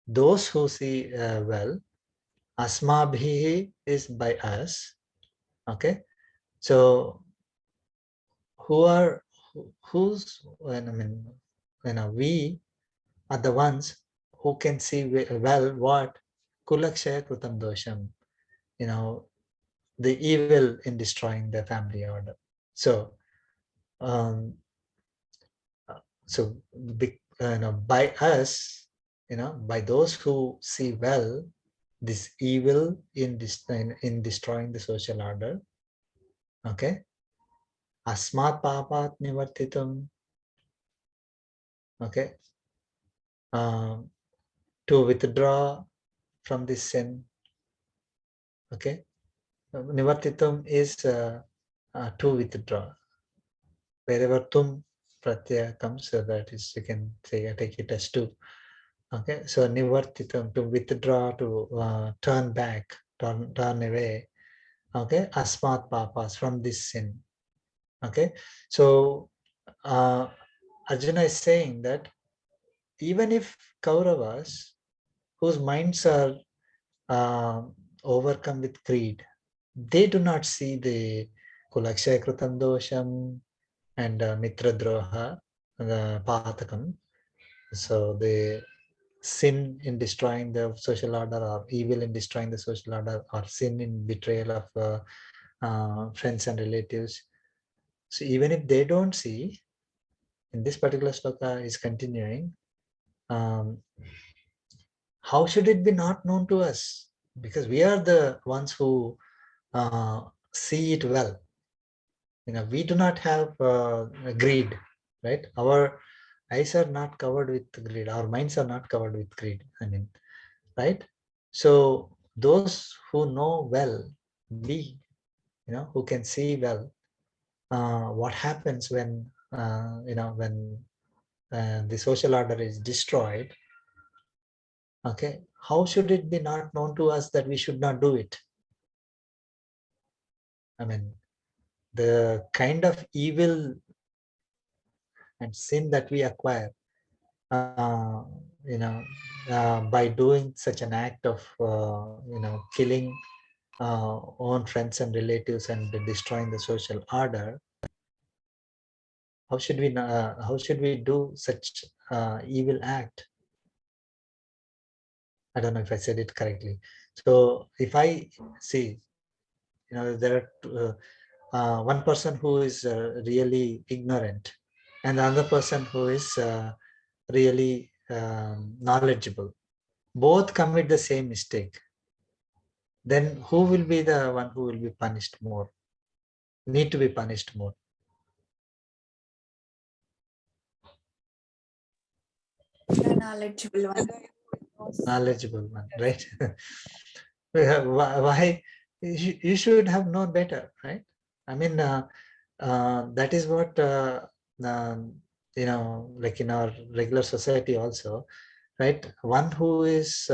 those who see well, asmabhihi is by us. Okay. So who's, I mean, we are the ones who can see well what kulakshaya krutam dosham, the evil in destroying the family order. So by us, by those who see well this evil in destroying the social order. Okay. Asmat papat nivartitum. Okay. To withdraw from this sin. Okay. Nivartitum is to withdraw. Wherever tum pratyaya comes, so that is, you can say, take it as two. Okay, so nivartitam, to withdraw, to turn back, turn away. Okay, asmat papas, from this sin. Okay, so Arjuna is saying that even if Kauravas, whose minds are overcome with greed, they do not see the kulakshaya krutam dosham and mitra droha, the patakam. So the sin in destroying the social order, or evil in destroying the social order, or sin in betrayal of friends and relatives. So even if they don't see, in this particular sloka is continuing, how should it be not known to us? Because we are the ones who see it well. We do not have greed, right? Our eyes are not covered with greed. Our minds are not covered with greed. I mean, right? So those who know well, who can see well, what happens when when the social order is destroyed. Okay, how should it be not known to us that we should not do it? I mean, the kind of evil and sin that we acquire, by doing such an act of, killing own friends and relatives and destroying the social order. How should we do such evil act? I don't know if I said it correctly. So if I see, there are one person who is really ignorant, and the other person who is really knowledgeable. Both commit the same mistake. Then who will be the one who will be punished more? Need to be punished more. The knowledgeable one. Knowledgeable one, right? Why? You should have known better, right? I mean, that is what, like in our regular society also, right? One who is,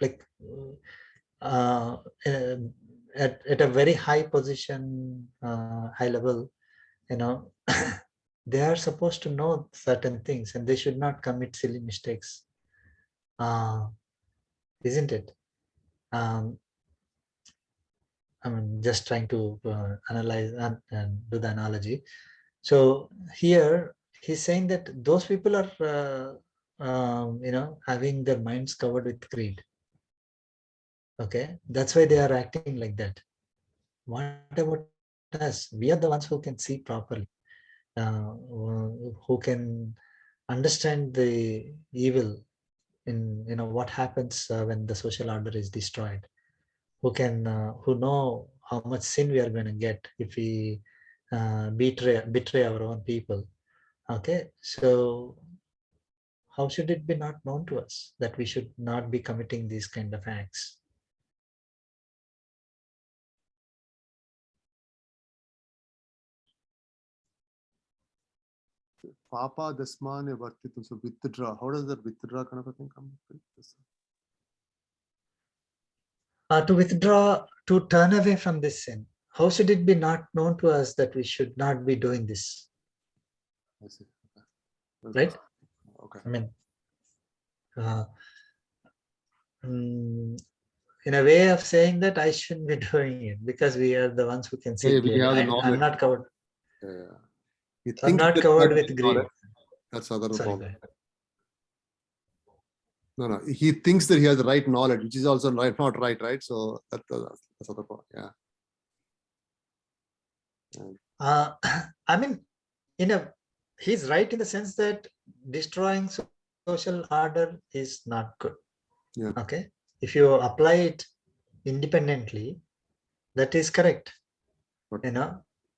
like uh, uh, at a very high position, high level, they are supposed to know certain things and they should not commit silly mistakes. isn't it? I mean, just trying to analyze and do the analogy. So here he's saying that those people are, having their minds covered with greed. Okay, that's why they are acting like that. What about us? We are the ones who can see properly, who can understand the evil in what happens when the social order is destroyed. Who know how much sin we are going to get if we betray our own people. Okay, so how should it be not known to us that we should not be committing these kind of acts? Papa dasmane vartitum. So withdraw. How does that withdraw kind of a thing come? To withdraw, to turn away from this sin. How should it be not known to us that we should not be doing this? I see. Right? Okay. I mean, in a way of saying that I shouldn't be doing it because we are the ones who can see Hey, we clearly. have the knowledge. I'm not covered. He I'm thinks not that covered with greed. That's other Sorry, problem. go ahead. No. He thinks that he has the right knowledge, which is also right, not right? So that's other problem. Yeah. I mean, he's right in the sense that destroying social order is not good. Yeah. Okay, if you apply it independently, that is correct. But,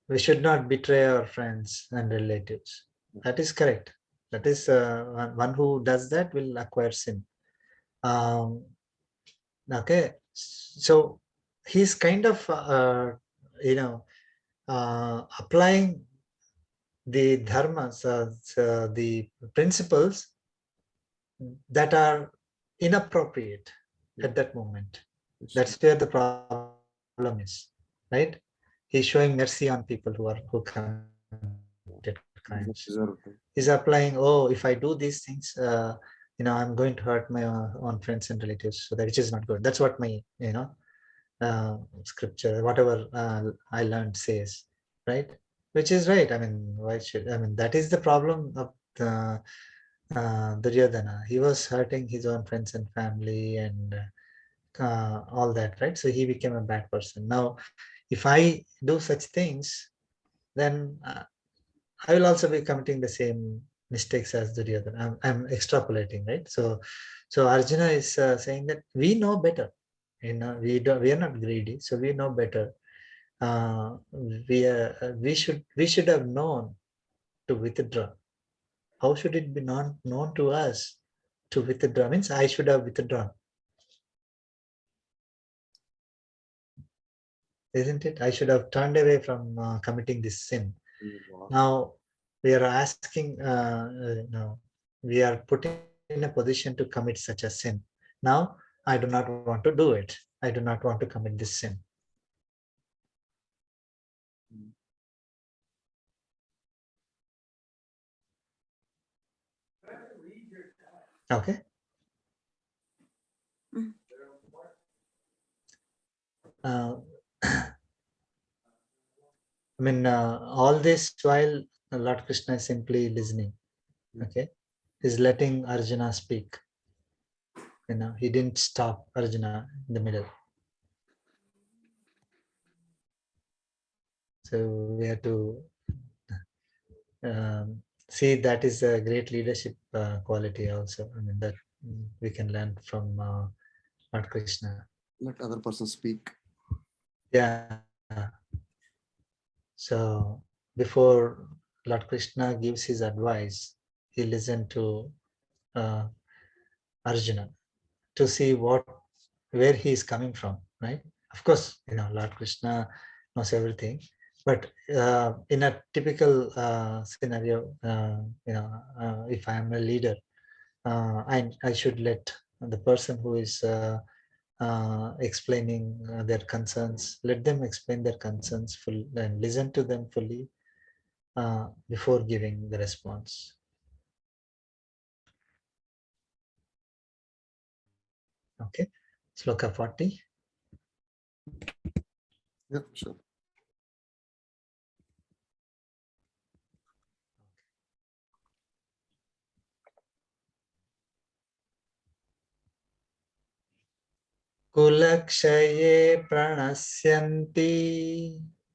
we should not betray our friends and relatives. That is correct. That is one who does that will acquire sin. Okay, so he's kind of applying the dharmas, the principles that are inappropriate at that moment. That's where the problem is, right? He's showing mercy on people who committed crimes. He's applying, if I do these things, I'm going to hurt my own friends and relatives, so that which is not good. That's what my scripture, whatever I learned says, right? Which is right. I mean, that is the problem of the Duryodhana. He was hurting his own friends and family and all that, right? So he became a bad person. Now, if I do such things, then I will also be committing the same mistakes as Duryodhana. I'm extrapolating, right? So Arjuna is saying that we know better. We are not greedy, so we know better. We should have known to withdraw. How should it be not known to us to withdraw? Means I should have withdrawn, isn't it? I should have turned away from committing this sin. Now we are asking, we are put in a position to commit such a sin. Now I do not want to do it. I do not want to commit this sin. Okay. I mean, all this while Lord Krishna is simply listening. Okay, he's letting Arjuna speak. He didn't stop Arjuna in the middle. So we have to see that is a great leadership quality also. I mean, that we can learn from Lord Krishna. Let other person speak. Yeah. So before Lord Krishna gives his advice, he listened to Arjuna to see where he is coming from, right? Of course, Lord Krishna knows everything, but in a typical scenario, if I am a leader, I should let the person who is explaining their concerns, let them explain their concerns fully and listen to them fully before giving the response. Okay, Sloka 40. Yeah, sure. Kulakshaye pranasyanti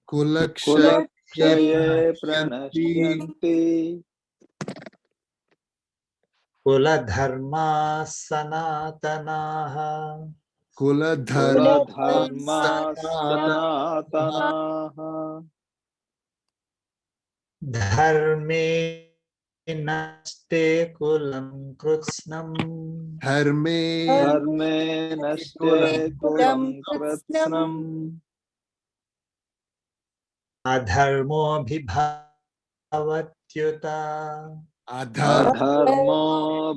Kulakshaye Pranashyanti pranashyanti kuladharma sanatanaha Kuladharma kuladharma sanatanaha dharme naste kulam krutsnam Dharme dharme naste kulam kritsnam adharmo bhavatyuta. Adharma adharmo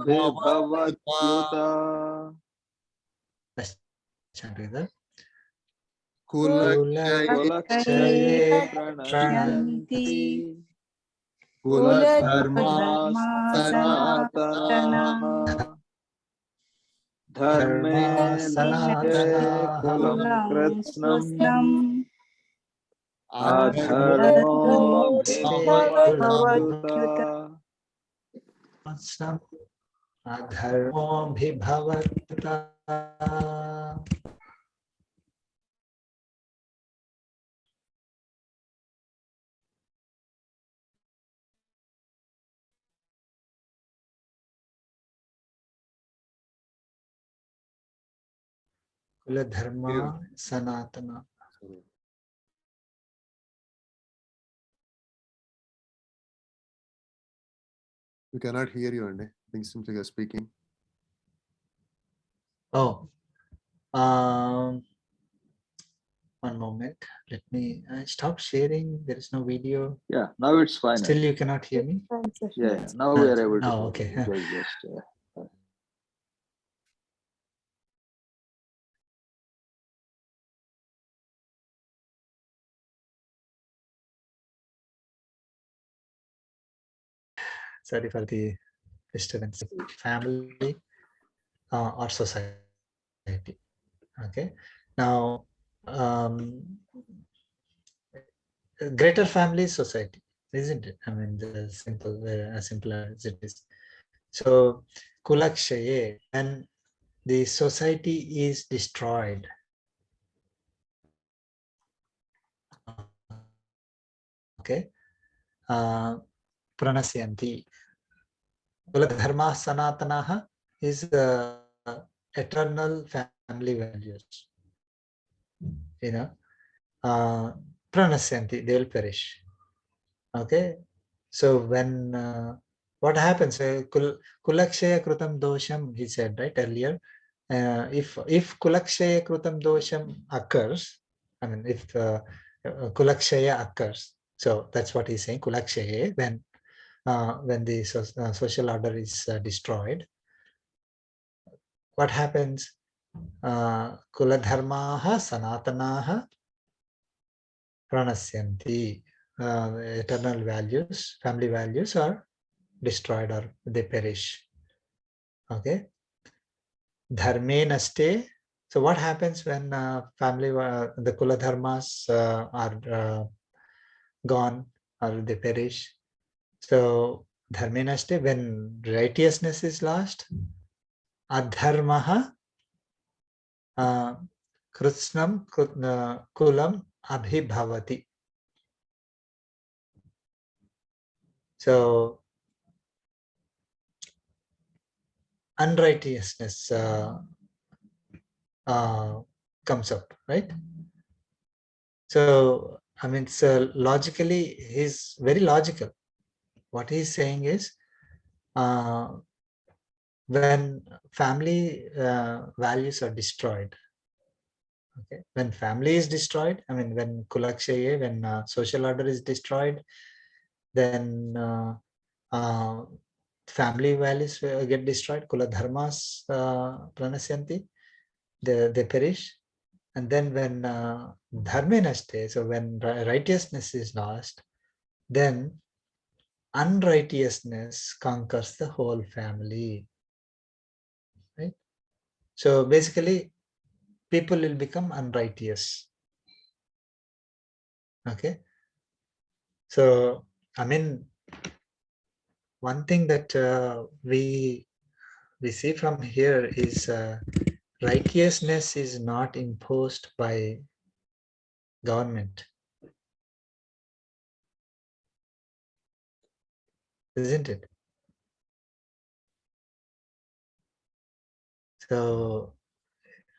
bhavatyuta Let's chant together. Kulakshaye Kulakshaye pranashyanti Kuladharma kuladharma sanatanaha dharme dharma naste sanatanaha kulam kritsnam Adharma adharmo kulam bhavatyuta krutsnam adharmo bhavatyuta. Kuladharma sanatana. We cannot hear you, Andy. I think seems like you're speaking. Oh, one moment. Let me stop sharing. There is no video. Yeah, now it's fine. Still, you cannot hear me. Yeah, now we are able to. Oh, hear okay. you. It was just, Sorry for the disturbance. Family or society. Okay. Now, greater family is society, isn't it? I mean, the simple, as simple as it is. So, kulakshaye, when the society is destroyed, okay, pranasyanti. Kuladharma sanatanaha is eternal family values. You know, pranasyanti, they will perish. Okay, so when what happens? Kulakshaya krutam dosham, he said right earlier. If kulakshaya krutam dosham occurs, I mean, if kulakshaya occurs, so that's what he's saying. Kulakshaya, when the social order is destroyed, what happens? Kuladharmaha sanatanaha pranasyanti. Eternal values, family values are destroyed or they perish. Okay. Dharme naste. So what happens when family, the kula dharmas are gone or they perish? So dharme naste, when righteousness is lost, adharmaha kritsnam kulam abhibhavati. So unrighteousness comes up, right? So I mean, so logically, he's very logical. What he's saying is, when family values are destroyed, okay, when family is destroyed, I mean, when kulakshaye, when social order is destroyed, then family values get destroyed. Kula dharmas pranasyanti, they perish. And then when dharme naste, so when righteousness is lost, then unrighteousness conquers the whole family, right? So basically, people will become unrighteous. Okay. So, I mean, one thing that we see from here is righteousness is not imposed by government, isn't it? So,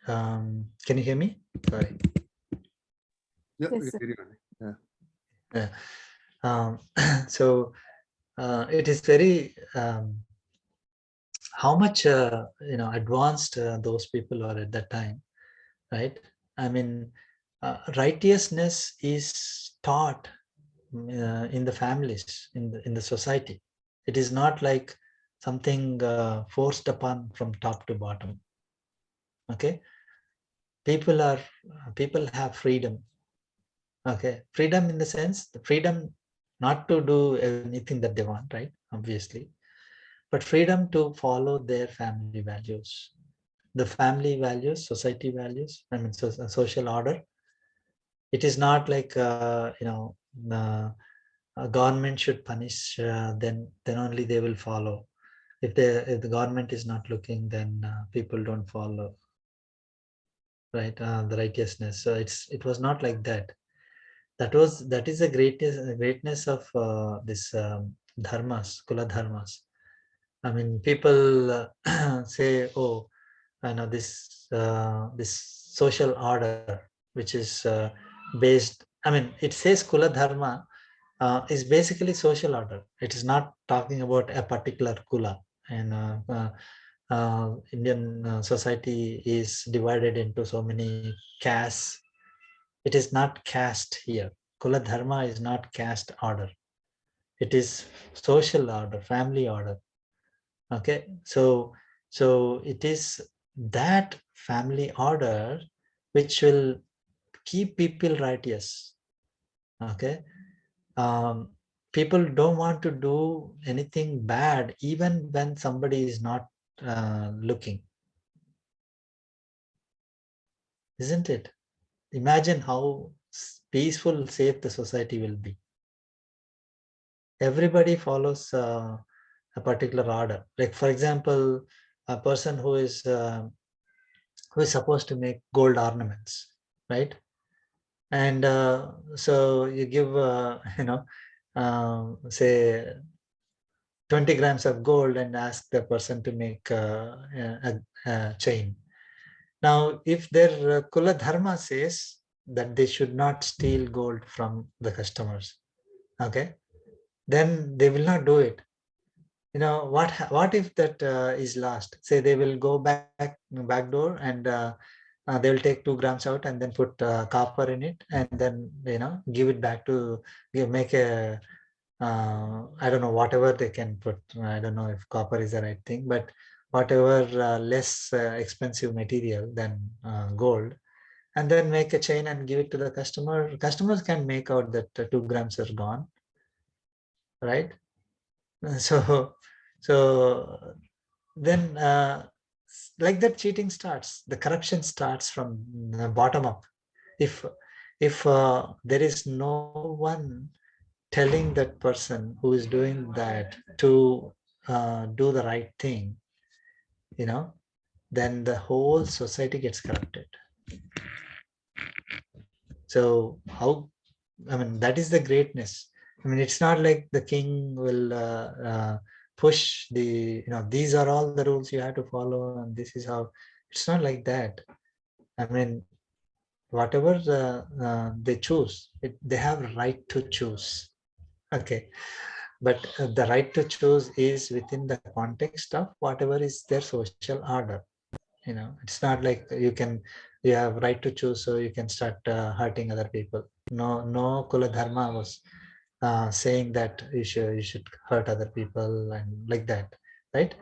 can you hear me? Sorry. Yeah, Yes, we sir. can hear you. Yeah. Yeah. So it is very how much advanced those people are at that time, right? I mean, righteousness is taught in the families, in the society. It is not like something forced upon from top to bottom. Okay, people have freedom. Okay, freedom in the sense the freedom not to do anything that they want, right? Obviously, but freedom to follow their family values, the family values, society values. I mean, social order. It is not like a government should punish, then only they will follow. If the government is not looking, then people don't follow, right? The righteousness. So it was not like that. That is the greatness of this dharmas, kula dharmas. I mean, people say, oh, I know this social order, which is based. I mean, it says kula dharma is basically social order. It is not talking about a particular kula. And Indian society is divided into so many castes. It is not caste here. Kula dharma is not caste order. It is social order, family order. Okay, so it is that family order which will keep people righteous. Okay, people don't want to do anything bad even when somebody is not looking, isn't it? Imagine how peaceful, safe the society will be. Everybody follows a particular order. Like for example, a person who is supposed to make gold ornaments, right? And so you give say 20 grams of gold and ask the person to make a chain. Now, if their kula dharma says that they should not steal gold from the customers, okay, then they will not do it. What if that is lost? Say they will go back door and they will take 2 grams out and then put copper in it and then give it back to make a I don't know, whatever they can put. I don't know if copper is the right thing, but whatever less expensive material than gold, and then make a chain and give it to the customer. Customers can make out that 2 grams are gone, right? So, so then like that cheating starts. The corruption starts from the bottom up. If there is no one telling that person who is doing that to do the right thing, then the whole society gets corrupted. So how, I mean, that is the greatness. I mean, it's not like the king will push these are all the rules you have to follow and this is how. It's not like that. I mean, whatever they choose, they have right to choose. Okay, but the right to choose is within the context of whatever is their social order. It's not like you have right to choose so you can start hurting other people. No kula dharma was saying that you should hurt other people and like that, right?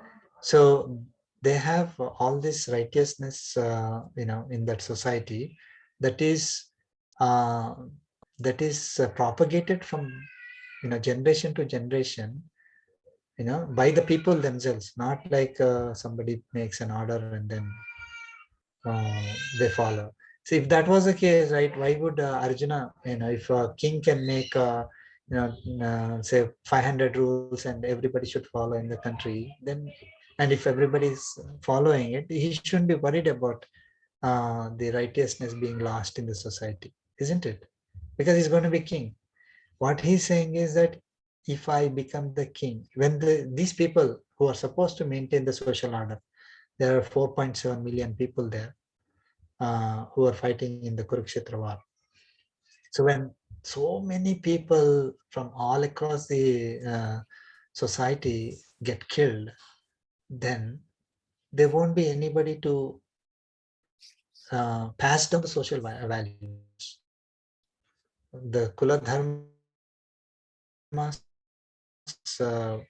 So they have all this righteousness in that society that is uh, propagated from generation to generation, by the people themselves, not like somebody makes an order and then they follow. So if that was the case, right, why would Arjuna, if a king can make, say 500 rules and everybody should follow in the country, then, and if everybody is following it, he shouldn't be worried about the righteousness being lost in the society, isn't it? Because he's going to be king. What he's saying is that if I become the king, when these people who are supposed to maintain the social order, there are 4.7 million people there who are fighting in the Kurukshetra war. So when so many people from all across the society get killed, then there won't be anybody to pass down the social values. The Kula Dharmas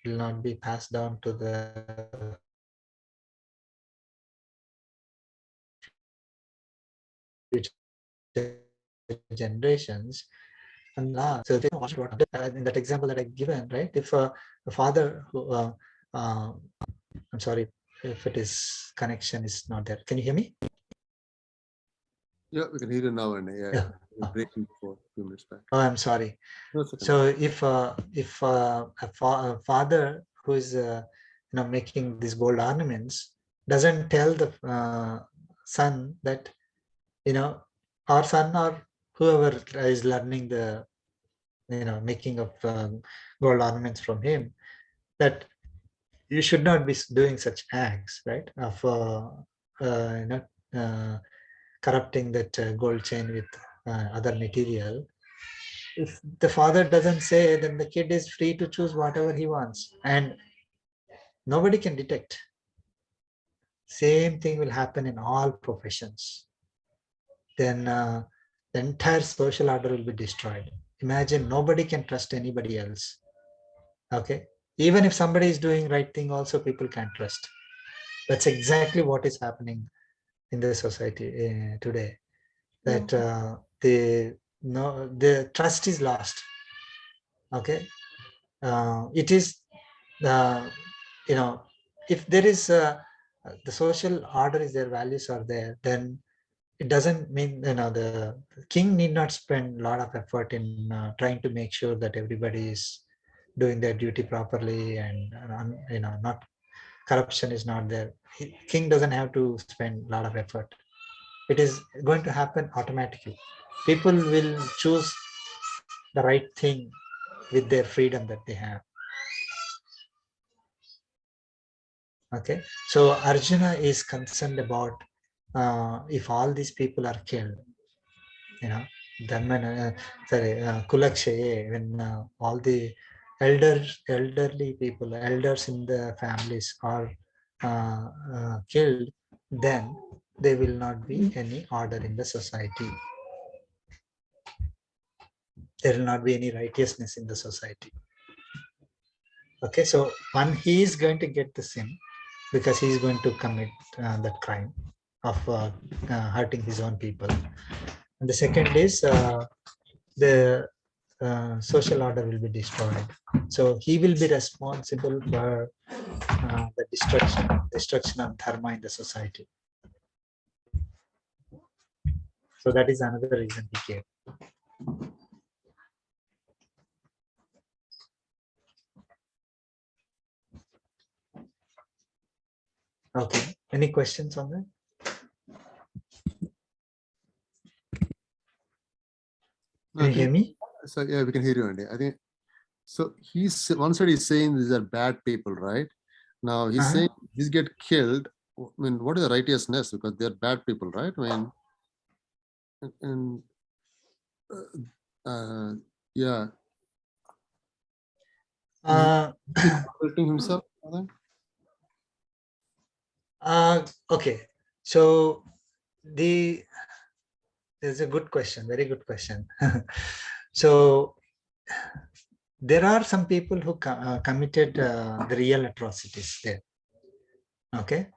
will not be passed down to the future generations. And so in that example that I given, right? If a father who, I'm sorry if it is connection is not there. Can you hear me? Yeah, we can hear you now, and Yeah. you're breaking for a few minutes back. Oh, I'm sorry. No, it's okay. So if a father who is making these gold ornaments doesn't tell the son that our son or whoever is learning the making of gold ornaments from him, that you should not be doing such acts, right? Of corrupting that gold chain with other material. If the father doesn't say, then the kid is free to choose whatever he wants, and nobody can detect. Same thing will happen in all professions. Then the entire social order will be destroyed. Imagine nobody can trust anybody else. Okay, even if somebody is doing right thing, also people can't trust. That's exactly what is happening in the society today. That the trust is lost. Okay, it is if there is the social order is there, values are there, then it doesn't mean the king need not spend a lot of effort in trying to make sure that everybody is doing their duty properly, and not corruption is not there. King doesn't have to spend a lot of effort. It is going to happen automatically. People will choose the right thing with their freedom that they have. Okay, so Arjuna is concerned about if all these people are killed, Kulakshaye, when all the elderly people, elders in the families are killed, then there will not be any order in the society. There will not be any righteousness in the society. Okay, so one, he is going to get the sin because he is going to commit that crime of hurting his own people. And the second is the social order will be destroyed. So he will be responsible for the destruction of dharma in the society. So that is another reason he gave. Okay, any questions on that? Can you hear me? So yeah, we can hear you, Andy. I think so. He's one side he's saying these are bad people, right? Now he's saying these get killed. I mean, what is the righteousness? Because they're bad people, right? I mean, and yeah. Hurting himself. Okay, so there's a good question, very good question. So there are some people who committed the real atrocities there. Okay,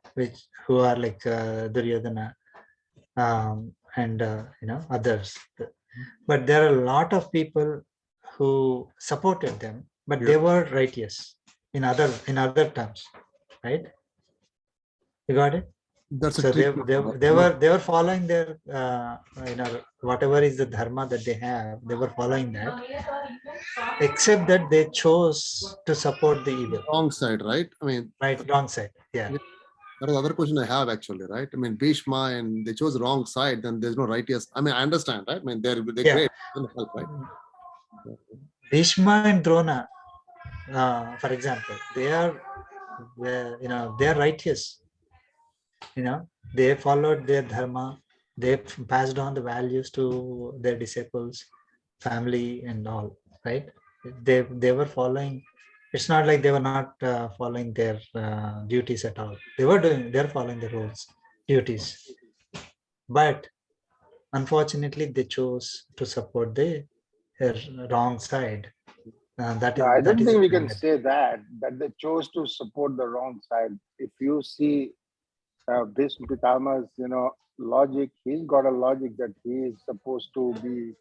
who are like Duryodhana and others. But there are a lot of people who supported them, but they were righteous in other terms, right? You got it? That's a So trick. they were following their whatever is the dharma that they have, they were following that, except that they chose to support the evil. Wrong side, right? I mean, Right, wrong side. Yeah. That was the other question I have actually, right? I mean, Bhishma and they chose the wrong side, then there's no righteous. I mean, I understand, right? I mean, they're Yeah. great. Help, right? Bhishma and Drona, for example, they are righteous. They followed their dharma. They passed on the values to their disciples, family, and all. Right? They were following. It's not like they were not following their duties at all. They're following the rules, duties. But unfortunately, they chose to support the wrong side. I don't think we can say that they chose to support the wrong side. If you see Bhishma Pitama's, logic, he's got a logic that he is supposed to be,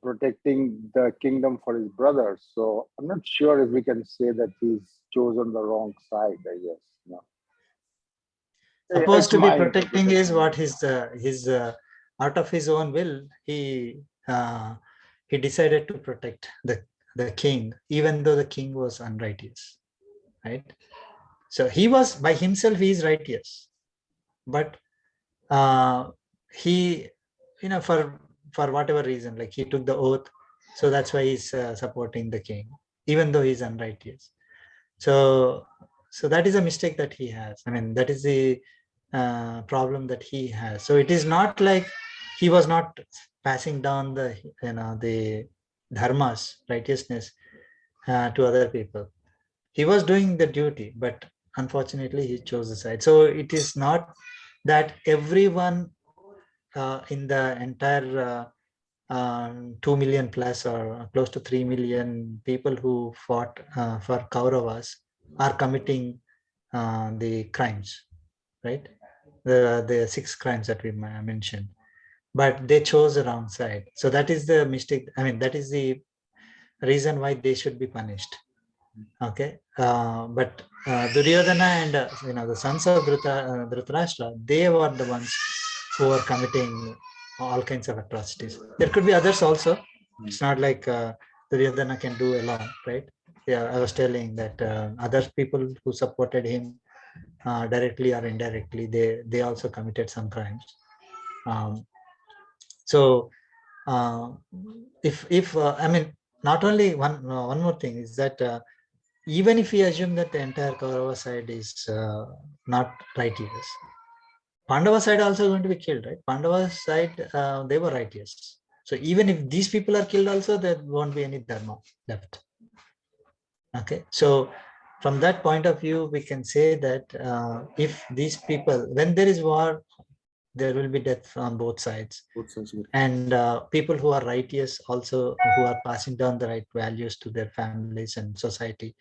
protecting the kingdom for his brothers. So I'm not sure if we can say that he's chosen the wrong side, I guess. No. Supposed to be protecting is what his out of his own will, he decided to protect the king, even though the king was unrighteous, right? So he was by himself, he is righteous, but he, for whatever reason, like he took the oath, so that's why he's supporting the king, even though he's unrighteous. So that is a mistake that he has. I mean, that is the problem that he has. So it is not like he was not passing down the dharmas, righteousness, to other people. He was doing the duty, but unfortunately he chose the side. So it is not that everyone in the entire 2 million plus or close to 3 million people who fought for Kauravas are committing the crimes, right? The 6 crimes that we mentioned, but they chose the wrong side. So that is the mistake. I mean, that is the reason why they should be punished. Okay, but Duryodhana and the sons of Dhritarashtra, they were the ones who were committing all kinds of atrocities. There could be others also. It's not like Duryodhana can do alone, right? Yeah, I was telling that other people who supported him directly or indirectly, they also committed some crimes. So if I mean, not only one more thing is that even if we assume that the entire Kaurava side is not righteous, Pandava side also going to be killed, right? Pandava side, they were righteous. So even if these people are killed also, there won't be any dharma left. Okay, so from that point of view, we can say that if these people, when there is war, there will be death on both sides. And people who are righteous also, who are passing down the right values to their families and society,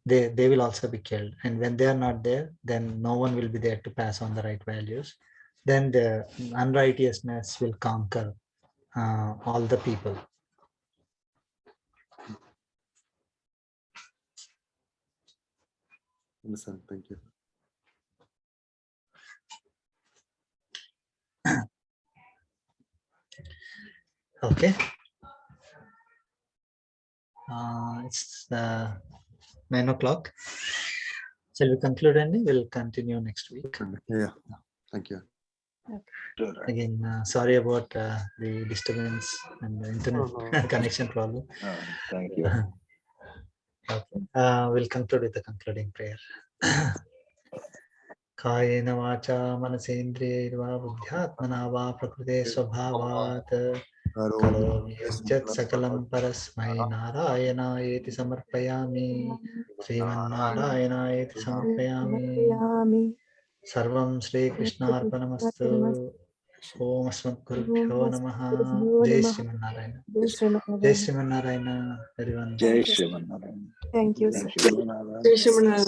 they will also be killed. And when they are not there, then no one will be there to pass on the right values. Then the unrighteousness will conquer all the people. Understand. Thank you. Okay. It's 9 o'clock. Shall we conclude, and we'll continue next week? Yeah. Thank you. Okay. Again, sorry about the disturbance and the internet connection problem. Thank you. Okay. We'll conclude with the concluding prayer. Kayena vacha manasendriyaiva buddhyatmana va prakrite swabhavat karomi yaschat sakalam parasmai narayanaeti samarpayami srimannarayanayeti samarpayami sarvam Shri Krishnarpanamastu. Om Asmadgurubhyo Namaha. Jai Srimanarayana. Jai Srimanarayana, everyone. Jai Shrimanarayana. Thank you, sir. Jai Shrimanarayana. Jai Shrimanarayana.